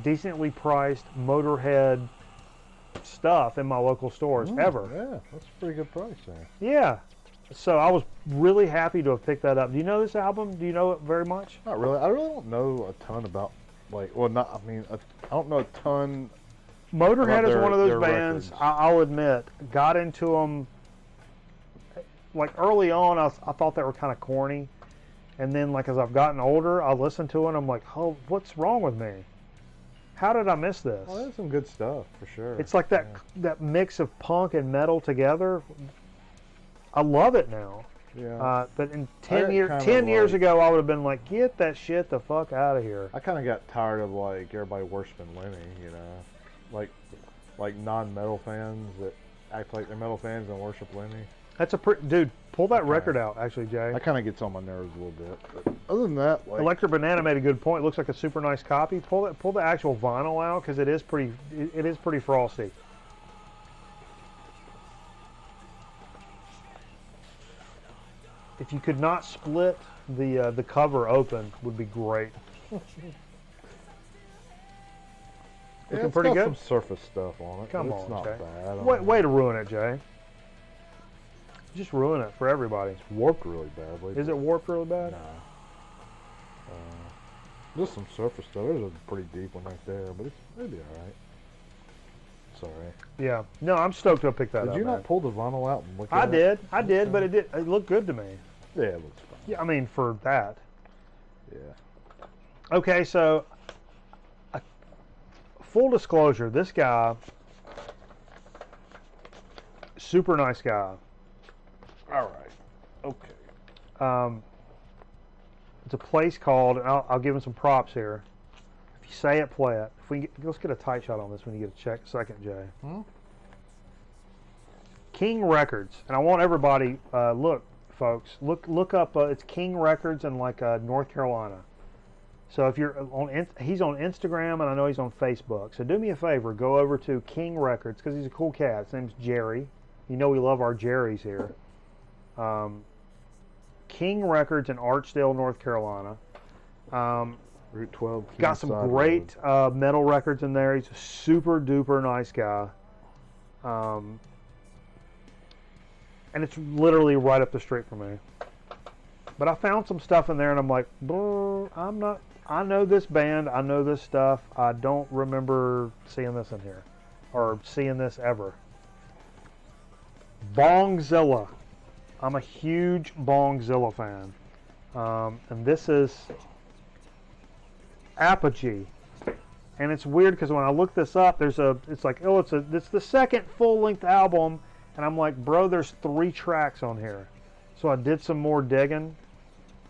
decently priced Motorhead stuff in my local stores ever. Yeah, that's a pretty good price there. Yeah. So I was really happy to have picked that up. Do you know this album? Do you know it very much? Not really. I really don't know a ton about I don't know a ton. Motorhead About is one of their those bands, records. I'll admit, got into them, like early on, I thought they were kind of corny. And then like as I've gotten older, I listen to it and I'm like, oh, what's wrong with me? How did I miss this? Well, there's some good stuff for sure. It's like that mix of punk and metal together. I love it now. Yeah. But in I 10 years, kinda 10 years like- ago, I would have been like, get that shit the fuck out of here. I kind of got tired of like everybody worshiping Lemmy, you know, like non-metal fans that act like they're metal fans and worship Lemmy. That's a dude. Pull that Okay. record out, actually, Jay. That kind of gets on my nerves a little bit. But other than that, like, Electric Banana made a good point. It looks like a super nice copy. Pull the actual vinyl out because it is pretty frosty. If you could not split the cover open, would be great. yeah, Looking it's pretty got good. some surface stuff on it. Come but it's on, not Jay. bad. Way to ruin it, Jay. Just ruin it for everybody. It's warped really badly. Is it warped really bad? Nah. Just some surface stuff. There's a pretty deep one right there, but it'll be all right. Sorry. Yeah. No, I'm stoked to pick that up. Did you man. not pull the vinyl out and look at I it? did, but it looked good to me. Yeah, it looks fine. Yeah, I mean for that. Yeah. Okay, so full disclosure, this guy, super nice guy. All right. Okay. It's a place called, and I'll give him some props here. If you say it, play it. Let's get a tight shot on this when you get a second, Jay. King Records, and I want everybody look, folks, look up. It's King Records in like North Carolina. So if you're he's on Instagram, and I know he's on Facebook. So do me a favor, go over to King Records because he's a cool cat. His name's Jerry. You know we love our Jerrys here. King Records in Archdale, North Carolina. Route 12. Got some Kingside great Road. metal records in there. He's a super duper nice guy. And it's literally right up the street from me. But I found some stuff in there and I'm like, I know this band, I know this stuff. I don't remember seeing this in here or seeing this ever. Bongzilla. I'm a huge Bongzilla fan. And this is Apogee. And it's weird because when I look this up, it's the second full-length album, and I'm like, bro, there's 3 tracks on here. So I did some more digging,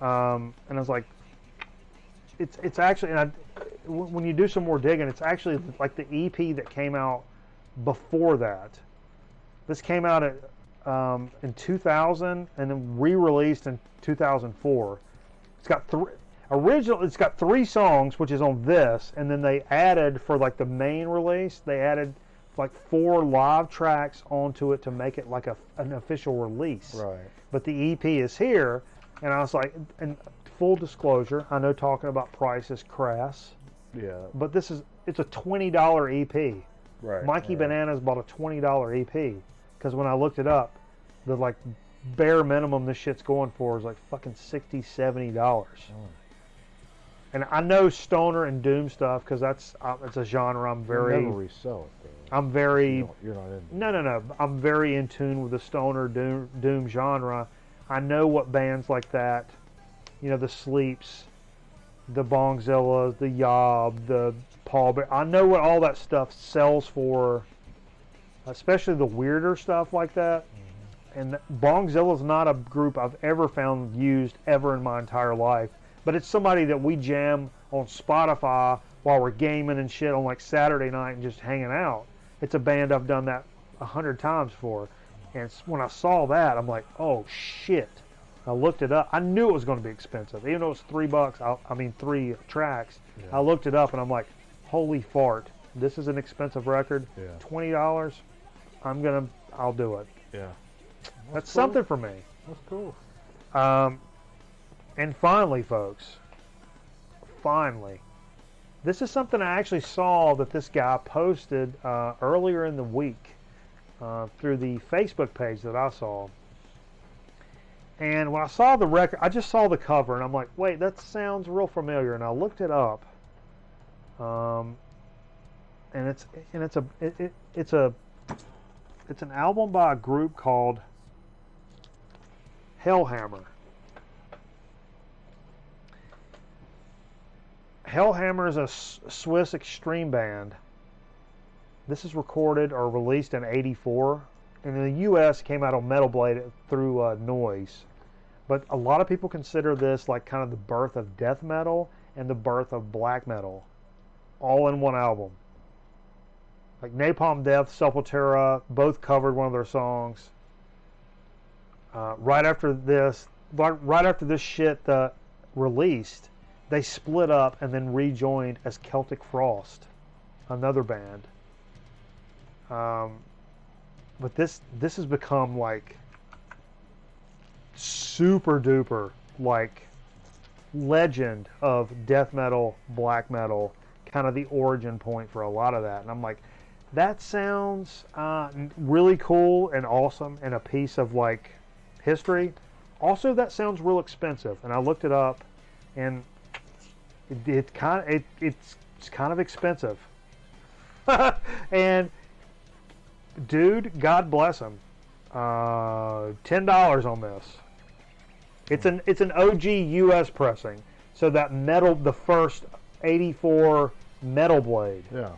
and I was like, it's actually, when you do some more digging, it's actually like the EP that came out before that. This came out in 2000 and then re-released in 2004. It's got it's got 3 songs, which is on this, and then they added for like the main release, they added like 4 live tracks onto it to make it like an official release. Right. But the EP is here, and I was like, and full disclosure, I know talking about price is crass. Yeah. But it's a $20 EP. Right. Mikey right. Bananas bought a $20 EP because when I looked it up, the like bare minimum this shit's going for is like fucking $60, $70. Oh. And I know stoner and doom stuff because it's a genre I'm very. You never resell it though. I'm very. You're not into. No. I'm very in tune with the stoner doom genre. I know what bands like that, the Sleeps, the Bongzillas, the Yob, the Paul Bear. I know what all that stuff sells for, especially the weirder stuff like that. And Bongzilla's not a group I've ever found used ever in my entire life. But it's somebody that we jam on Spotify while we're gaming and shit on like Saturday night and just hanging out. It's a band I've done that 100 times for. And when I saw that, I'm like, oh shit. I looked it up. I knew it was going to be expensive. Even though it was $3, 3 tracks. Yeah. I looked it up and I'm like, holy fart. This is an expensive record. Yeah. $20. I'll do it. Yeah. That's cool. something for me. That's cool. And finally, folks, this is something I actually saw that this guy posted earlier in the week through the Facebook page that I saw. And when I saw the record, I just saw the cover, and I'm like, wait, that sounds real familiar. And I looked it up, and it's an album by a group called Hellhammer. Hellhammer is a Swiss extreme band. This is recorded or released in '84. And in the U.S. came out on Metal Blade through Noise. But a lot of people consider this like kind of the birth of death metal and the birth of black metal, all in one album. Like Napalm Death, Sepultura, both covered one of their songs. Right after this shit released, they split up and then rejoined as Celtic Frost, another band. But this has become like super duper like legend of death metal, black metal, kind of the origin point for a lot of that. And I'm like, that sounds really cool and awesome and a piece of like history. Also, that sounds real expensive. And I looked it up, and it's kind of expensive. And dude, God bless him. $10 on this. It's an OG US pressing. So that metal, the first '84 Metal Blade. Yeah.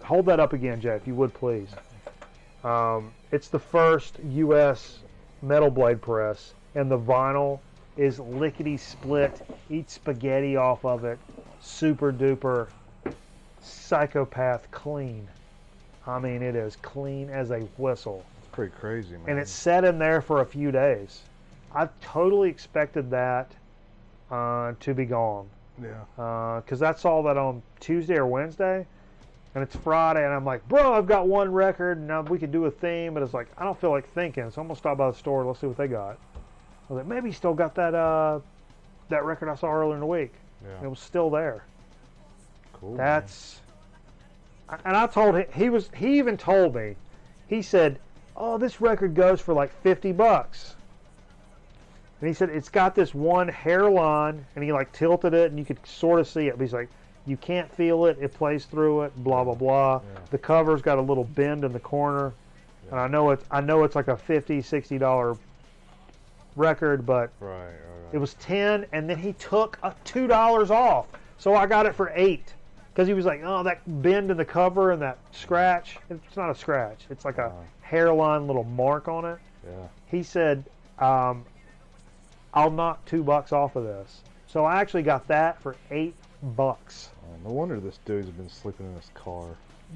Hold that up again, Jay, if you would please. It's the first US Metal Blade press, and the vinyl is lickety split. Eat spaghetti off of it. Super duper psychopath clean. I mean, it is clean as a whistle. It's pretty crazy, man. And it's sat in there for a few days. I totally expected that to be gone. Yeah. Because I saw that on Tuesday or Wednesday, and it's Friday, and I'm like, bro, I've got one record, and now we could do a theme, but it's like, I don't feel like thinking, so I'm going to stop by the store, let's see what they got. I was like, maybe he still got that record I saw earlier in the week. Yeah. And it was still there. Cool. That's... And I told him, he even told me, he said, oh, this record goes for like $50. And he said, it's got this one hairline, and he like tilted it, and you could sort of see it. But he's like, you can't feel it, it plays through it, blah, blah, blah. Yeah. The cover's got a little bend in the corner. Yeah. And I know it's like a $50, $60 record, but right. It was $10, and then he took $2 off. So I got it for $8. Because he was like, oh, that bend in the cover and that scratch. It's not a scratch. It's like a hairline little mark on it. Yeah. He said, I'll knock $2 off of this. So I actually got that for $8. No wonder this dude's been sleeping in his car.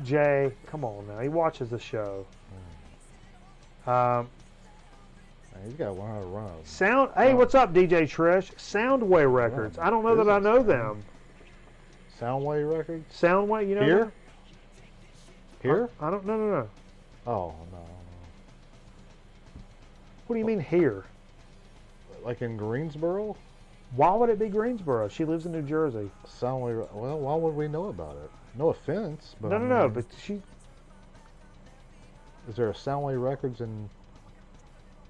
Jay, come on now. He watches the show. Man, he's got to learn how to run. Sound. Hey, what's up, DJ Trish? Soundway Records. I don't know that I know them. Soundway Records? Soundway, you know Here? them? Here? I don't. No. Oh, no. What do you mean here? Like in Greensboro? Why would it be Greensboro? She lives in New Jersey. Soundway. Well, why would we know about it? No offense, but No. But she. Is there a Soundway Records and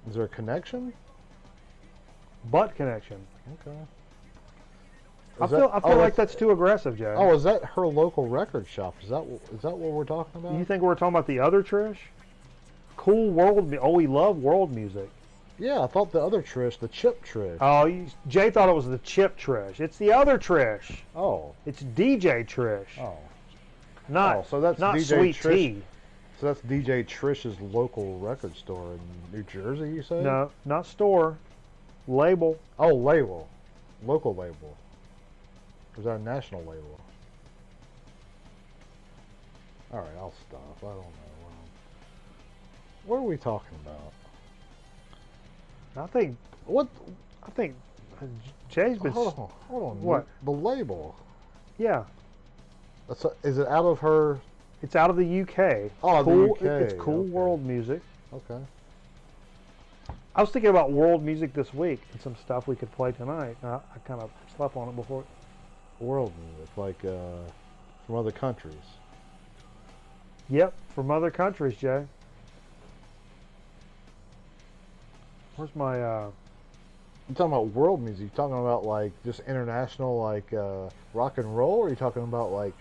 is there a connection? Butt connection. Okay. I feel like that's too aggressive, Jay. Oh, is that her local record shop? Is that what we're talking about? You think we're talking about the other Trish? Cool world. Oh, we love world music. Yeah, I thought the other Trish, the Chip Trish. Oh, Jay thought it was the Chip Trish. It's the other Trish. Oh. It's DJ Trish. Oh. Not. So that's not DJ Sweet Trish. Tea. So that's DJ Trish's local record store in New Jersey, you say? No, not store. Label. Oh, label. Local label. Or is that a national label? Alright, I'll stop. I don't know. What are we talking about? I think Jay's been. Hold on. What? The label. Yeah. Is it out of her? It's out of the UK. Oh, cool, the UK. It's cool Okay. world music. Okay. I was thinking about world music this week and some stuff we could play tonight. I kind of slept on it before. World music, like from other countries. Yep, from other countries, Jay. Where's my? You're talking about world music. You talking about like just international, like rock and roll, or are you talking about like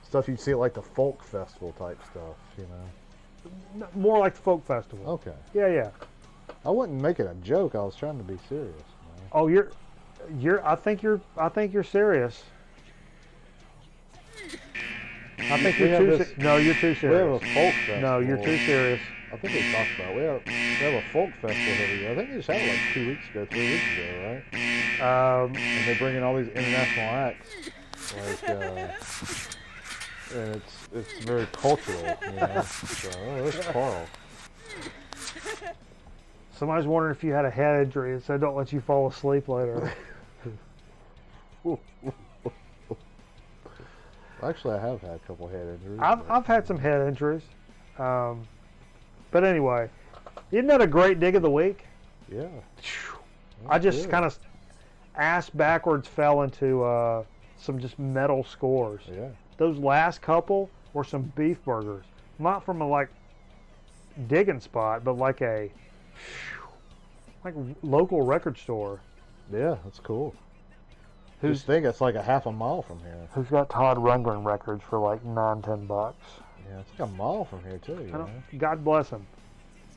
stuff you'd see at like the folk festival type stuff? You know. More like the folk festival. Okay. Yeah. I wasn't making a joke. I was trying to be serious. Man. Oh, you're. I think you're serious. I think you're too. No, you're too serious. We have a folk festival. No, you're too serious. I think we talked about it. We have a folk festival every year. I think they just had it like 3 weeks ago, right? And they bring in all these international acts, like, and it's very cultural, you know. So, there's Carl. Somebody's wondering if you had a head injury, and so don't let you fall asleep later. Actually, I have had a couple head injuries. I've had some head injuries, but anyway, isn't that a great dig of the week? Yeah. I just kind of ass backwards fell into some just metal scores. Yeah. Those last couple were some beef burgers, not from a like digging spot, but like a local record store. Yeah, that's cool. Just think it's like a half a mile from here. Who's got Todd Rundgren records for like $9-10? Yeah, it's like a mile from here too. You know? God bless him,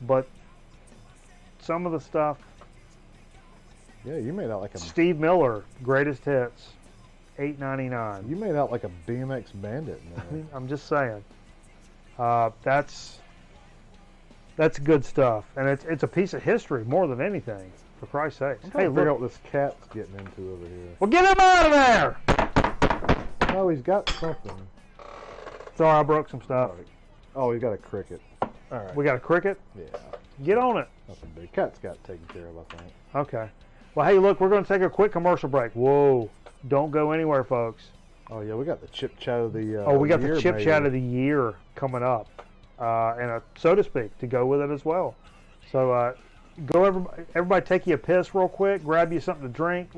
but some of the stuff. Yeah, you made out like a Steve Miller, greatest hits, $8.99. You made out like a BMX bandit, man. I'm just saying. That's good stuff, and it's a piece of history more than anything. For Christ's sake! I'm trying to figure out what this cat's getting into over here. Well, get him out of there! Oh, he's got something. Sorry, I broke some stuff. Oh, he's got a cricket. All right. We got a cricket? Yeah. Get on it. Nothing big. Cat's got taken care of, I think. Okay. Well, hey, look, we're going to take a quick commercial break. Whoa. Don't go anywhere, folks. Oh, yeah, we got the chip chat of the we got year, the chip maybe. chat of the year coming up, and a so to speak to go with it as well. So everybody take you a piss real quick, grab you something to drink, a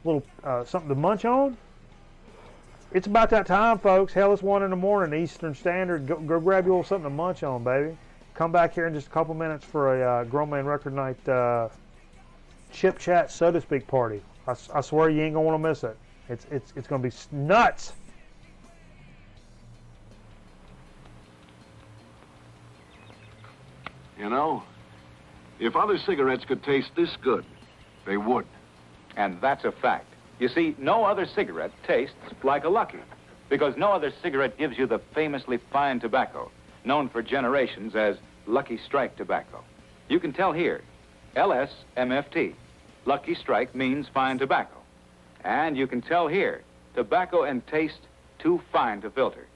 little something to munch on. It's about that time, folks. Hell, it's 1 a.m. Eastern Standard. Go grab you a little something to munch on, baby. Come back here in just a couple minutes for a Grown Man Record Night chip chat, so to speak, party. I swear you ain't gonna want to miss it. It's gonna be nuts. You know, if other cigarettes could taste this good, they would. And that's a fact. You see, no other cigarette tastes like a Lucky, because no other cigarette gives you the famously fine tobacco, known for generations as Lucky Strike tobacco. You can tell here, LSMFT. Lucky Strike means fine tobacco. And you can tell here, tobacco and taste too fine to filter.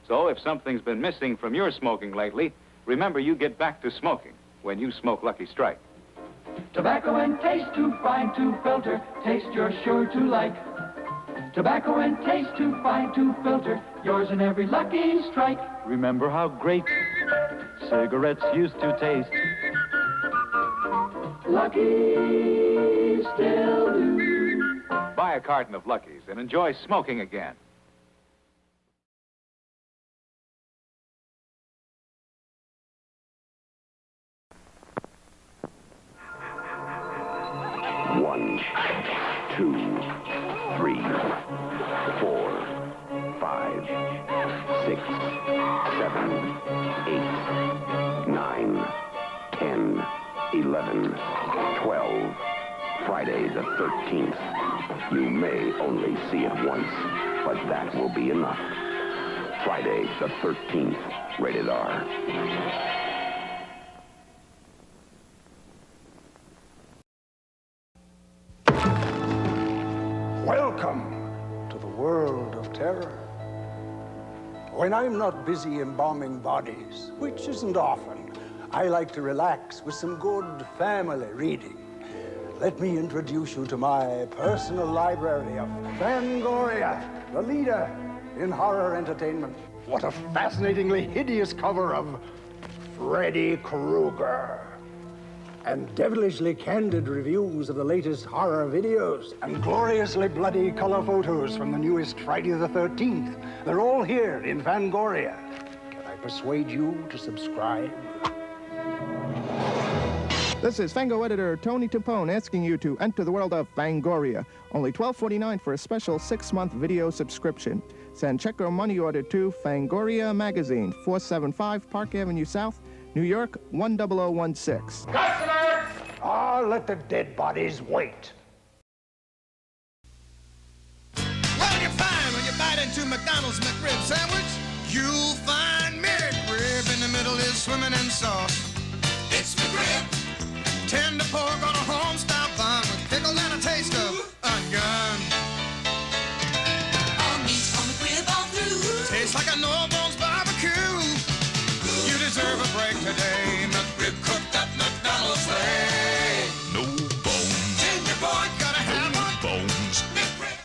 So if something's been missing from your smoking lately, remember you get back to smoking when you smoke Lucky Strike. Tobacco and taste too fine to filter, taste you're sure to like. Tobacco and taste too fine to filter, yours in every Lucky Strike. Remember how great cigarettes used to taste. Lucky still do. Buy a carton of Lucky's and enjoy smoking again. One, two, three, 4, 5, 6, 7, 8, 9, 10, 11, 12. Friday the 13th. You may only see it once, but that will be enough. Friday the 13th, rated R. Welcome to the world of terror. When I'm not busy embalming bodies, which isn't often, I like to relax with some good family reading. Let me introduce you to my personal library of Fangoria, the leader in horror entertainment. What a fascinatingly hideous cover of Freddy Krueger. And devilishly candid reviews of the latest horror videos, and gloriously bloody color photos from the newest Friday the 13th. They're all here in Fangoria. Can I persuade you to subscribe? This is Fango editor Tony Tampone asking you to enter the world of Fangoria. Only $12.49 for a special 6-month video subscription. Send check or money order to Fangoria Magazine, 475 Park Avenue South, New York, 10016. Customer! Ah, let the dead bodies wait. What you find when you bite into McDonald's McRib sandwich? You'll find McRib. In the middle is swimming in sauce. It's McRib. Tender pork on a home-style bun with pickle and a taste of onion. All meat on McRib all through. Tastes like a no-bones barbecue. You deserve a break today. McRib cooked up McDonald's way. No bones. Tender pork, gotta have one. Bones. McRib.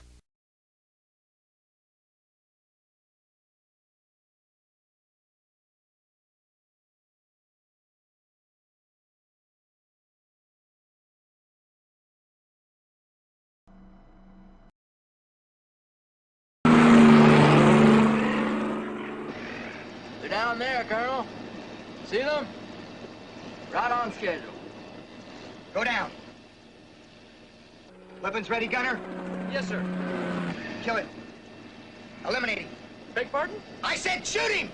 They're down there, Colonel. See them? Right on schedule. Go down. Weapons ready, gunner? Yes, sir. Kill it. Eliminate him. Beg pardon? I said shoot him!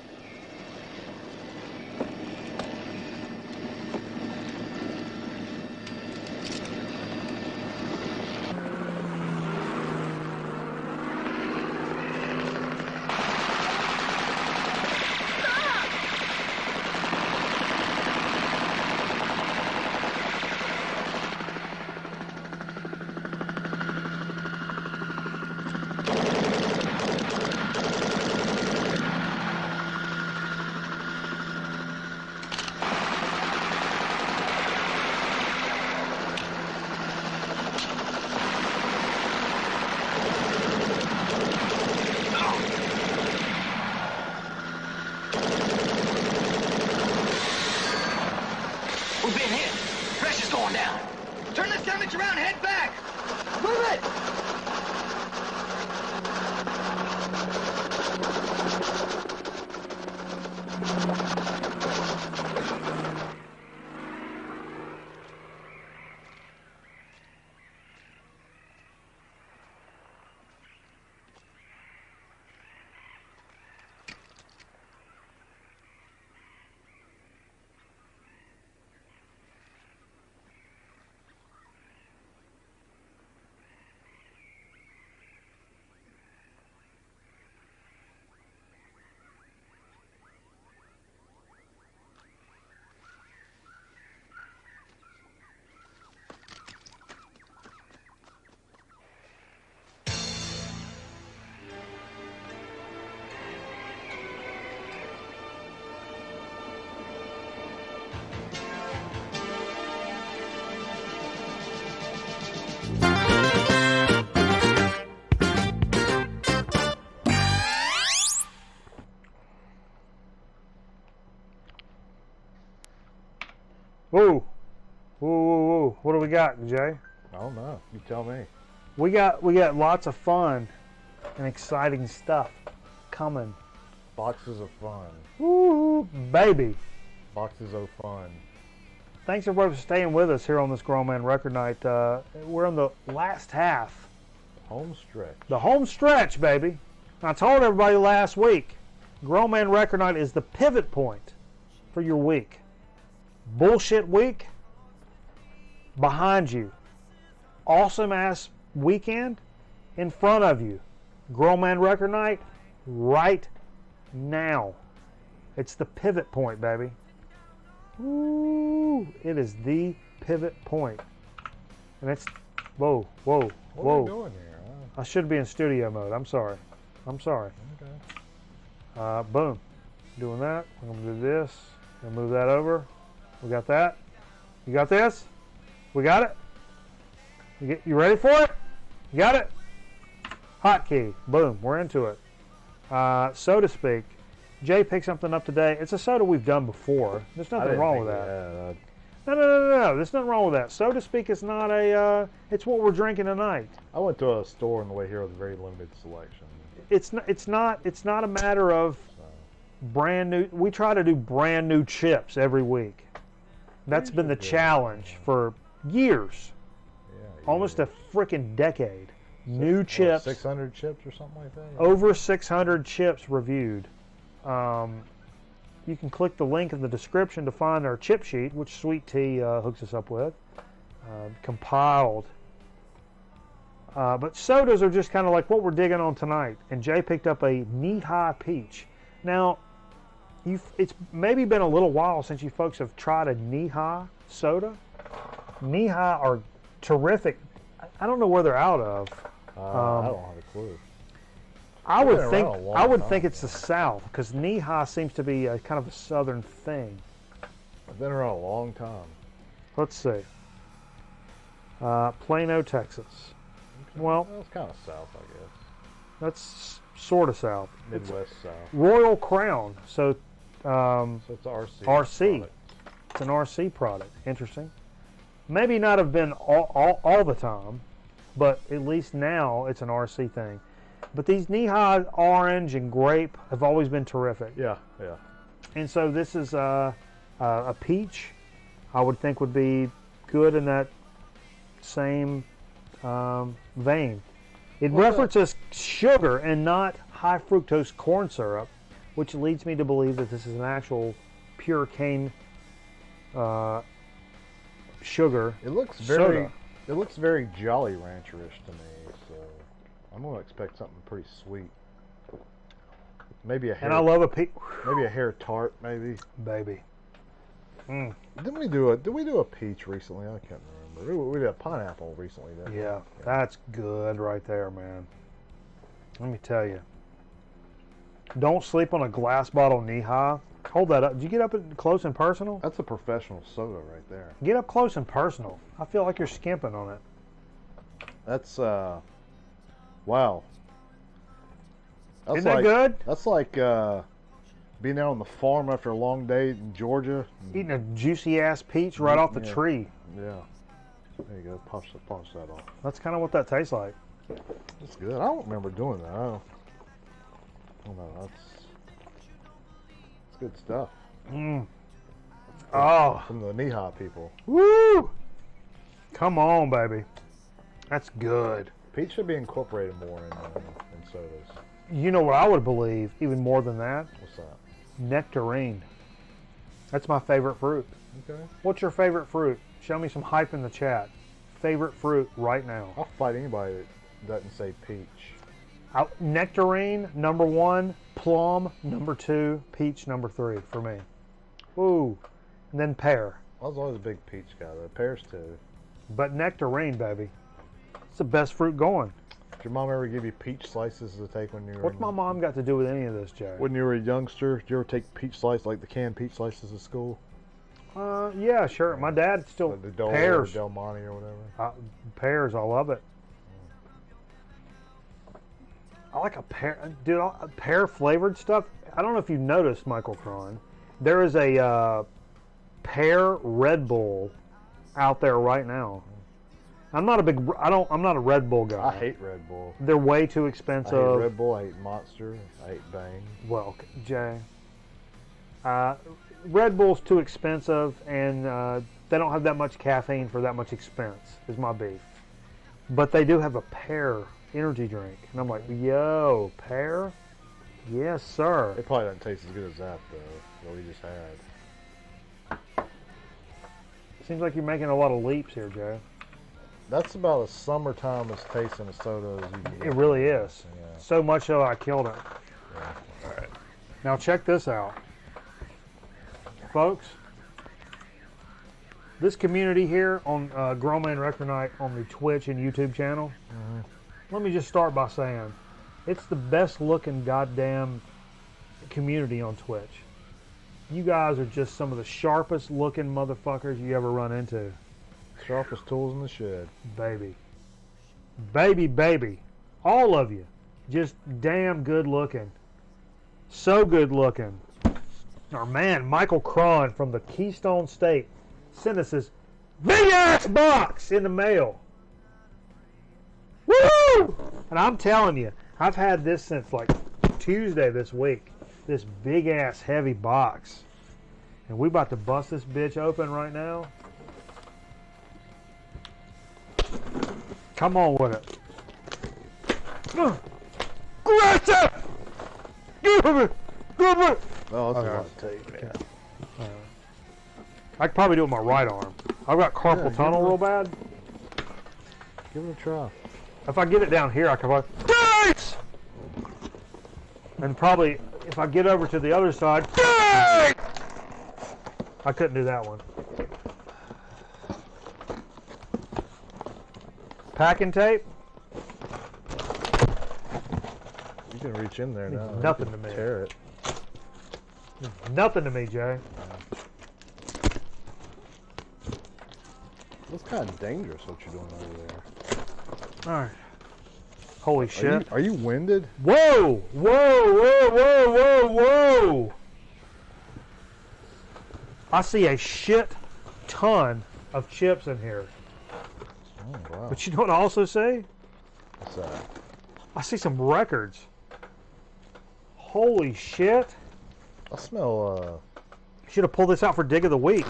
Ooh. Ooh. What do we got, Jay? I don't know. You tell me. We got lots of fun and exciting stuff coming. Boxes of fun. Woo, baby. Boxes of fun. Thanks everybody for staying with us here on this Grown Man Record Night. We're in the last half. Home stretch. The home stretch, baby. I told everybody last week, Grown Man Record Night is the pivot point for your week. Bullshit week, behind you. Awesome ass weekend, in front of you. Grown Man Record Night, right now. It's the pivot point, baby. Ooh, it is the pivot point. And it's, whoa. What are we doing here? I should be in studio mode. I'm sorry. Okay. Boom. Doing that. We're going to do this. Gonna move that over. We got that. You got this? We got it? You ready for it? You got it? Hotkey. Boom. We're into it. So to speak. Jay picked something up today. It's a soda we've done before. There's nothing wrong with that. No. There's nothing wrong with that. So to speak, it's not a. It's what we're drinking tonight. I went to a store on the way here with a very limited selection. It's not a matter of brand new. We try to do brand new chips every week. That's been the challenge for years. Almost a freaking decade. New chips. 600 chips or something like that? Over 600 chips reviewed. You can click the link in the description to find our chip sheet, which Sweet Tea hooks us up with, compiled. But sodas are just kind of like what we're digging on tonight. And Jay picked up a knee-high peach. Now, it's maybe been a little while since you folks have tried a knee-high soda. Knee-high are terrific. I don't know where they're out of. I don't have a clue. I would think it's the South, because knee-high seems to be kind of a Southern thing. I've been around a long time. Let's see. Plano, Texas. Okay. Well, it's kind of South, I guess. That's sort of South. Midwest South. Royal Crown. So it's RC. Product. It's an RC product. Interesting. Maybe not have been all the time, but at least now it's an RC thing. But these knee-high orange and grape have always been terrific. Yeah. And so this is a peach. I would think would be good in that same vein. It references sugar and not high fructose corn syrup, which leads me to believe that this is an actual pure cane sugar. It looks soda. very Jolly Rancher-ish to me, so I'm gonna expect something pretty sweet. Maybe a hair. And I love a peach. Maybe a hair tart, maybe. Baby. Did we do a peach recently? I can't remember. We did a pineapple recently. Yeah, that's good right there, man. Let me tell you. Don't sleep on a glass bottle knee-high. Hold that up. Did you get up close and personal? That's a professional soda right there. Get up close and personal. I feel like you're skimping on it. That's, wow. Isn't that good? That's like being out on the farm after a long day in Georgia. Eating a juicy-ass peach right off the tree. Yeah. There you go. Polish that off. That's kind of what that tastes like. That's good. I don't remember doing that. I don't know. That's good stuff. From the knee-high people. Woo! Come on, baby. That's good. Peach should be incorporated more in sodas. You know what I would believe, even more than that? What's that? Nectarine. That's my favorite fruit. Okay. What's your favorite fruit? Show me some hype in the chat. Favorite fruit right now. I'll fight anybody that doesn't say peach. Nectarine, number 1. Plum, number 2. Peach, number 3 for me. Ooh. And then pear. I was always a big peach guy, though. Pears, too. But nectarine, baby. It's the best fruit going. Did your mom ever give you peach slices to take when you were... What's my mom got to do with any of this, Jay? When you were a youngster, did you ever take peach slices, like the canned peach slices at school? Yeah, sure. My dad still... Like the Dole pears. or Del Monte or whatever? Pears, I love it. I like a pear... Dude, pear-flavored stuff. I don't know if you noticed, Michael Cron. There is a pear Red Bull out there right now. I'm not a Red Bull guy. I hate Red Bull. They're way too expensive. I hate Red Bull. I hate Monster. I hate Bang. Well, Jay, Red Bull's too expensive, and they don't have that much caffeine for that much expense, is my beef. But they do have a pear energy drink. And I'm like, yo, pear? Yes, sir. It probably doesn't taste as good as that, though, what we just had. Seems like you're making a lot of leaps here, Jay. That's about as summertime as tasting a soda as you can get. It really is. Yeah. So much so I killed it. Yeah. All right. Now check this out. Folks, this community here on Grown Man Record Night on the Twitch and YouTube channel, let me just start by saying, it's the best looking goddamn community on Twitch. You guys are just some of the sharpest looking motherfuckers you ever run into. Sharpest tools in the shed. Baby. Baby, baby. All of you. Just damn good looking. So good looking. Our man, Michael Cron from the Keystone State, sent us this big-ass box in the mail. Woo! And I'm telling you, I've had this since like Tuesday this week. This big-ass heavy box. And we about to bust this bitch open right now. Come on with it. Aggressive! Give it! Give it! Oh, that's Okay. a lot of tape, man. I could probably do it with my right arm. I've got carpal tunnel real bad. Give it a try. If I get it down here, I can probably... Dice! And probably, if I get over to the other side... Dice! I couldn't do that one. Packing tape? You can reach in there now. Nothing You to can me. Tear it. Nothing to me, Jay. That's kind of dangerous what you're doing over there. All right. Holy shit. Are you winded? Whoa! Whoa, whoa, whoa, whoa, whoa! I see a shit ton of chips in here. Oh, wow. But you know what I also see? What's that? I see some records. Holy shit. I smell, Should have pulled this out for Dig of the Week.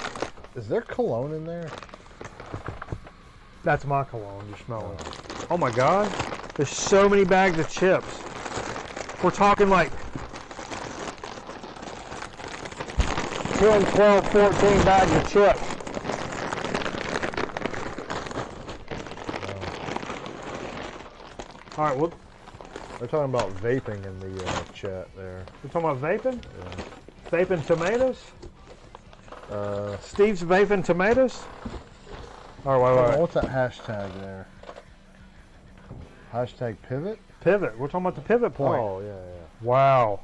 is there cologne in there? That's my cologne you're smelling. Oh my god. There's so many bags of chips. We're talking like 10, 12, 14 bags of chips. All right, well, They're talking about vaping in the chat there. we're talking about vaping? Yeah. Vaping tomatoes? Steve's vaping tomatoes? All right, wait. What's that hashtag there? Hashtag pivot? Pivot. We're talking about the pivot point. Oh, yeah. Wow.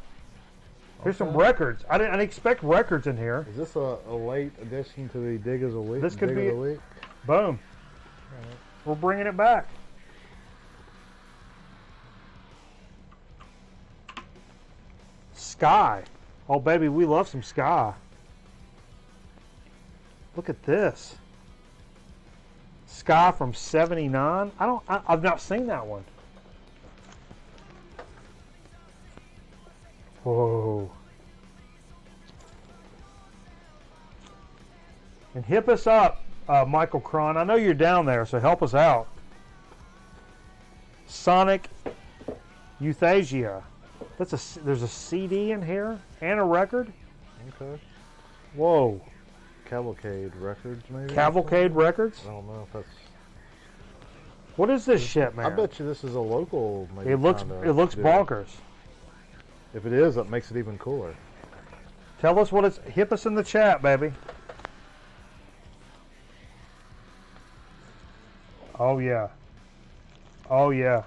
Here's Okay. some records. I didn't expect records in here. Is this a late addition to the Dig of the Week? This could Dig be of the Week? Boom. We're bringing it back. Sky. Oh, baby, we love some Sky. Look at this. Sky from '79. I've not seen that one. Whoa. And hip us up, Michael Cron. I know you're down there, so help us out. Sonic Euthanasia. There's a CD in here and a record. Okay. Whoa. Cavalcade Records, maybe? Cavalcade Records? I don't know if that's... What is this shit, man? I bet you this is a local... Maybe It looks deal. bonkers. If it is, that makes it even cooler. Tell us what it's... Hip us in the chat, baby. Oh, yeah. Oh, yeah.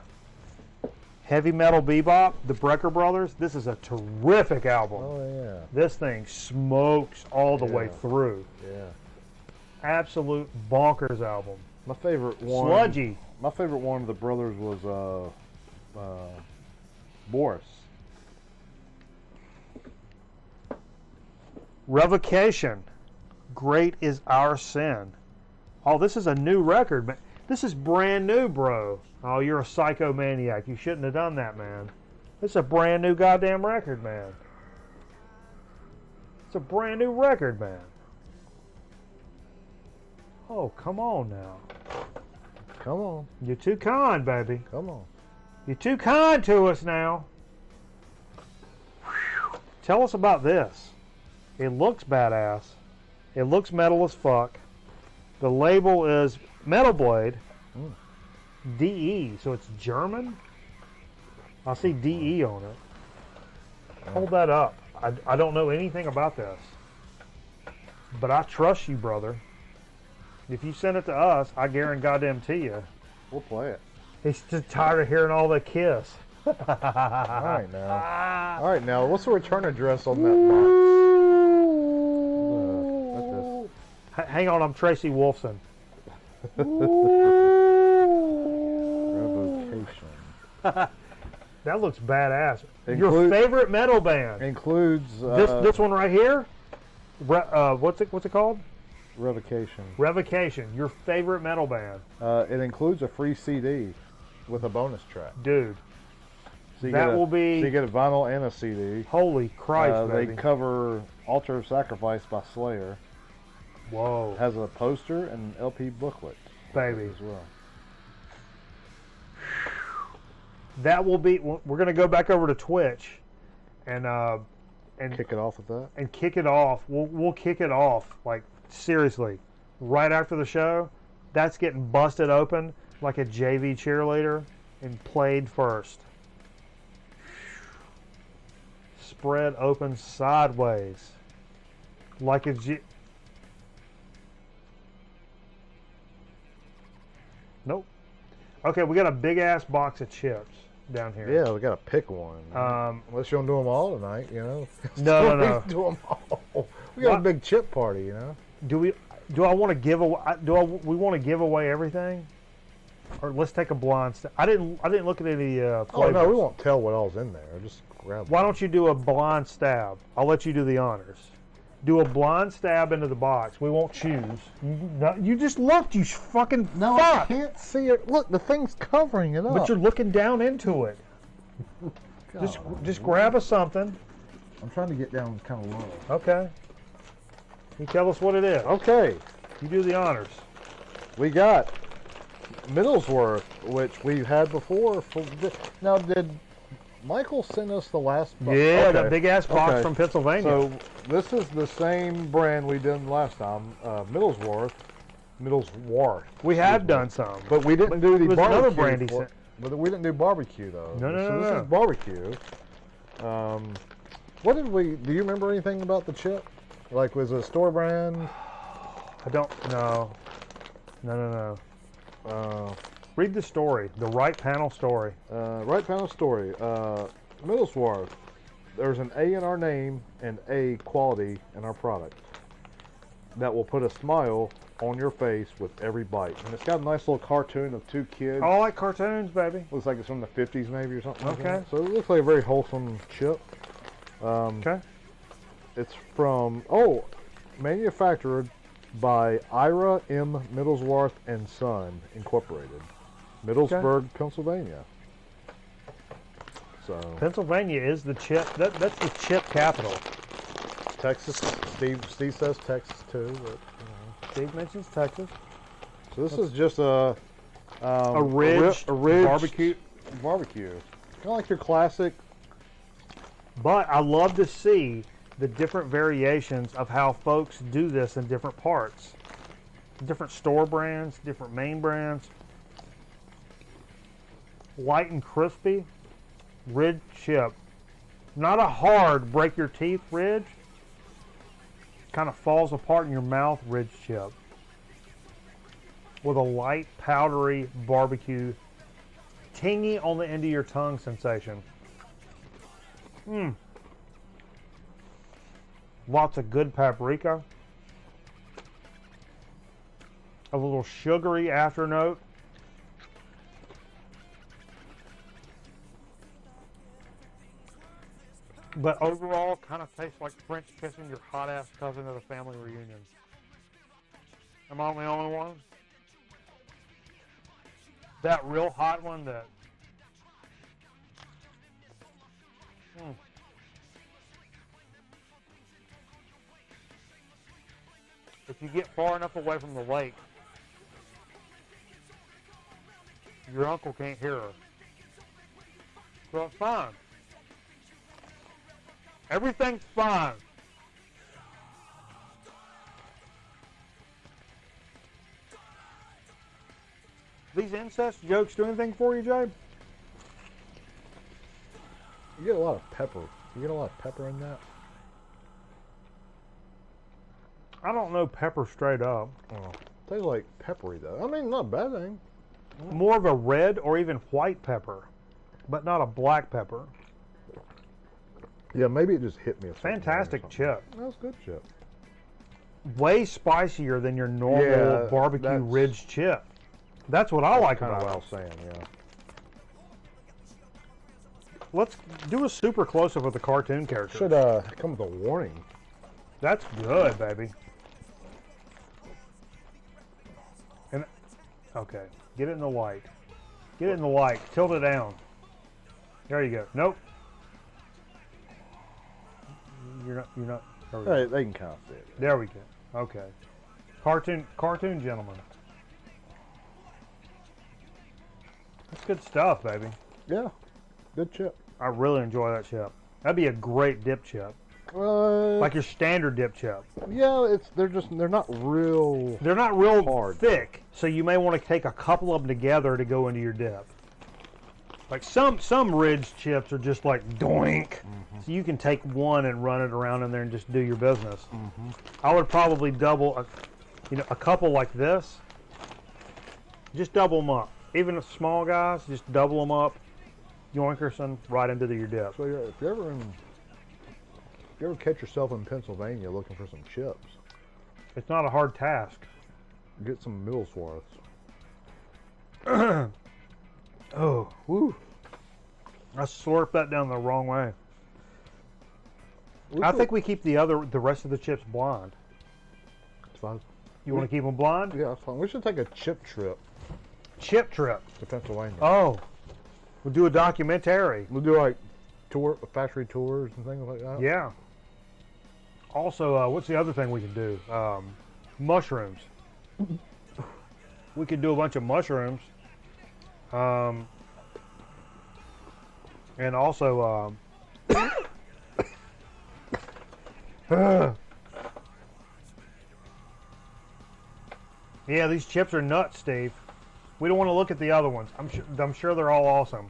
Heavy Metal Bebop, the Brecker Brothers. This is a terrific album. Oh, yeah. This thing smokes all the way through. Yeah. Absolute bonkers album. My favorite one... Sludgy. My favorite one of the brothers was Boris. Revocation. Great is our sin. Oh, this is a new record, man. This is brand new, bro. Oh, you're a psychomaniac. You shouldn't have done that, man. This is a brand new goddamn record, man. It's a brand new record, man. Oh, come on now. Come on. You're too kind, baby. Come on. You're too kind to us now. Whew. Tell us about this. It looks badass. It looks metal as fuck. The label is Metal Blade. DE, so it's German? I see DE on it. Hold that up. I don't know anything about this. But I trust you, brother. If you send it to us, I guarantee you. We'll play it. He's just tired of hearing all the kiss. All right now. All right now. What's the return address on that box? Hang on, I'm Tracy Wolfson. Revocation. That looks badass. Your favorite metal band includes this one right here. What's it called? Revocation. Revocation. Your favorite metal band. It includes a free CD with a bonus track. Dude. So that will be. So you get a vinyl and a CD. Holy Christ, baby. They cover Altar of Sacrifice by Slayer. Whoa. It has a poster and an LP booklet. Baby. As well. That will be. We're going to go back over to Twitch, and kick it off with that. And kick it off. We'll kick it off like seriously, right after the show. That's getting busted open like a JV cheerleader and played first. Spread open sideways, like a Nope. Okay, we got a big ass box of chips down here. Yeah, we got to pick one. Unless you don't do them all tonight, you know. No. Do them all. We got a big chip party, you know. Do I want to give away? We want to give away everything, or let's take a blind stab? I didn't look at any flavors. Oh no, we won't tell what all's in there. Just grab. Why don't you do a blind stab? I'll let you do the honors. Do a blind stab into the box. We won't choose. You just looked, you fucking fuck. I can't see it. Look, the thing's covering it up. But you're looking down into it. Just grab a something. I'm trying to get down kind of low. Okay. You tell us what it is. Okay. You do the honors. We got Middlesworth, which we've had before. Now, did Michael send us the last box? Yeah, okay. that big ass box from Pennsylvania. So this is the same brand we did last time, Middlesworth. We have done some, but we didn't do the barbecue. Another brand he sent. But we didn't do barbecue though. No. This is barbecue. What did we? Do you remember anything about the chip? Like, was it a store brand? I don't know. No. Read the story, the right panel story. Right panel story. Middlesworth. There's an A in our name and A quality in our product that will put a smile on your face with every bite. And it's got a nice little cartoon of two kids. I like cartoons, baby. Looks like it's from the 50s maybe or something. Okay. Like that. So it looks like a very wholesome chip. Okay. It's from, manufactured by Ira M. Middlesworth and Son, Incorporated. Middlesburg, Pennsylvania. So Pennsylvania is the chip. That's the chip capital. Texas. Steve says Texas too. But, Steve mentions Texas. So this is just a ridge barbecue. Kind of like your classic. But I love to see the different variations of how folks do this in different parts. Different store brands, different main brands. Light and crispy, ridge chip. Not a hard break your teeth ridge. Kind of falls apart in your mouth ridge chip. With a light, powdery barbecue, tangy on the end of your tongue sensation. Lots of good paprika. A little sugary after note. But overall, kind of tastes like French kissing your hot ass cousin at a family reunion. Am I the only one? That real hot one that... If you get far enough away from the lake, your uncle can't hear her. So it's fine. Everything's fine. These incest jokes do anything for you, Jay? You get a lot of pepper. You get a lot of pepper in that? I don't know pepper straight up. Oh, tastes like peppery though. I mean, not a bad thing. More of a red or even white pepper, but not a black pepper. Yeah, maybe it just hit me. Fantastic chip. That's good chip. Way spicier than your normal barbecue ridge chip. That's what I like about it. What I was saying, yeah. Let's do a super close-up of the cartoon characters. Should come with a warning. That's good, baby. And okay, get it in the light. Get it in the light. Tilt it down. There you go. Nope. You're not. Hey, they can kind of see it. There we go. Okay. Cartoon gentlemen. That's good stuff, baby. Yeah, good chip. I really enjoy that chip. That'd be a great dip chip. Like your standard dip chip. Yeah, they're not real. They're not real hard, thick, so you may want to take a couple of them together to go into your dip. Like some ridge chips are just like doink, so you can take one and run it around in there and just do your business. I would probably double, a couple like this. Just double them up. Even the small guys, just double them up. Yoinkerson right into your dip. So if you ever catch yourself in Pennsylvania looking for some chips, it's not a hard task. Get some Middlesworths. Oh, woo! I slurped that down the wrong way. I think we keep the rest of the chips blonde. It's fine. You want to keep them blonde? Yeah, it's fine. We should take a chip trip. Chip trip to Pennsylvania. Oh, we'll do a documentary. We'll do like factory tours and things like that. Yeah. Also, what's the other thing we can do? Mushrooms. We could do a bunch of mushrooms. And also, yeah, these chips are nuts, Steve. We don't want to look at the other ones. I'm sure they're all awesome.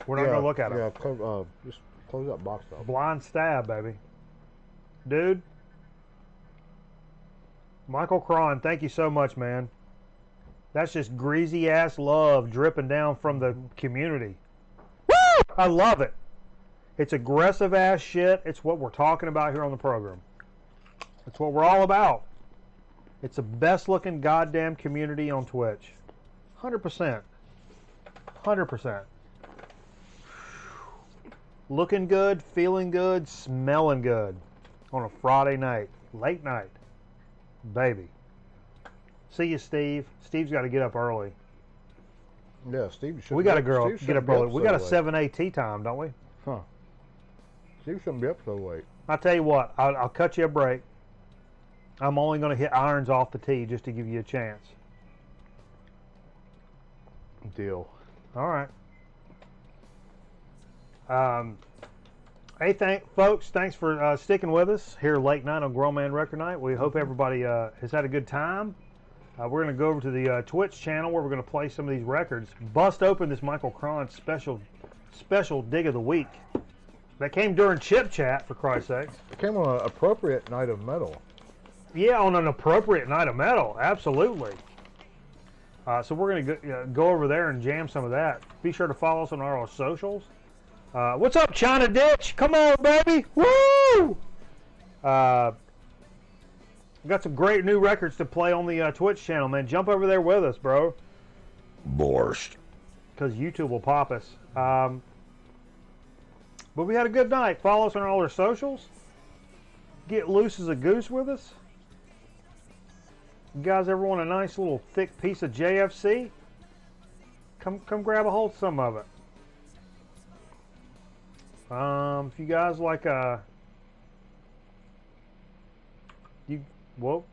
We're not going to look at them. Yeah, just close that box up. Blind stab, baby. Dude. Michael Cron, thank you so much, man. That's just greasy ass love dripping down from the community. Woo! I love it. It's aggressive ass shit. It's what we're talking about here on the program. It's what we're all about. It's the best looking goddamn community on Twitch. 100%. 100%. Looking good, feeling good, smelling good on a Friday night, late night. Baby. See you, Steve. Steve's got to get up early. Yeah, Steve should. We got to get up early. We got a 7 tea time, don't we? Huh. Steve shouldn't be up so late. I'll tell you what. I'll cut you a break. I'm only going to hit irons off the tee just to give you a chance. Deal. All right. Hey, folks, thanks for sticking with us here late night on Grown Man Record Night. We hope everybody has had a good time. We're going to go over to the Twitch channel where we're going to play some of these records. Bust open this Michael Cron special dig of the week. That came during Chip Chat, for Christ's sakes. It came on an appropriate night of metal. Yeah, on an appropriate night of metal, absolutely. So we're going to go over there and jam some of that. Be sure to follow us on our socials. What's up, China Ditch? Come on, baby! Woo! Got some great new records to play on the Twitch channel, man. Jump over there with us, bro. Borscht. Because YouTube will pop us. But we had a good night. Follow us on all our socials. Get loose as a goose with us. You guys ever want a nice little thick piece of JFC? Come grab a hold of some of it. If you guys like whoa,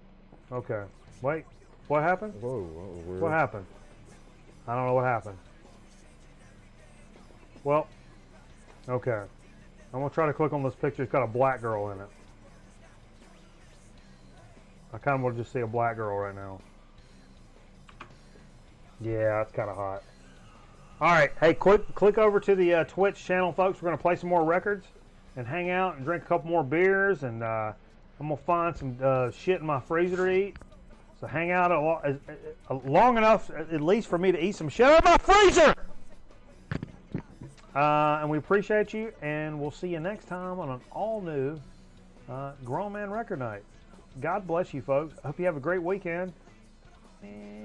okay, wait, what happened? Whoa, that was weird. What happened? I don't know what happened. Well, okay, I'm gonna try to click on this picture. It's got a black girl in it. I kind of want to just see a black girl right now. Yeah, it's kind of hot. All right, hey, click over to the Twitch channel, folks. We're going to play some more records and hang out and drink a couple more beers, and I'm going to find some shit in my freezer to eat. So hang out long enough, at least, for me to eat some shit out of my freezer! And we appreciate you, and we'll see you next time on an all-new Grown Man Record Night. God bless you, folks. I hope you have a great weekend. And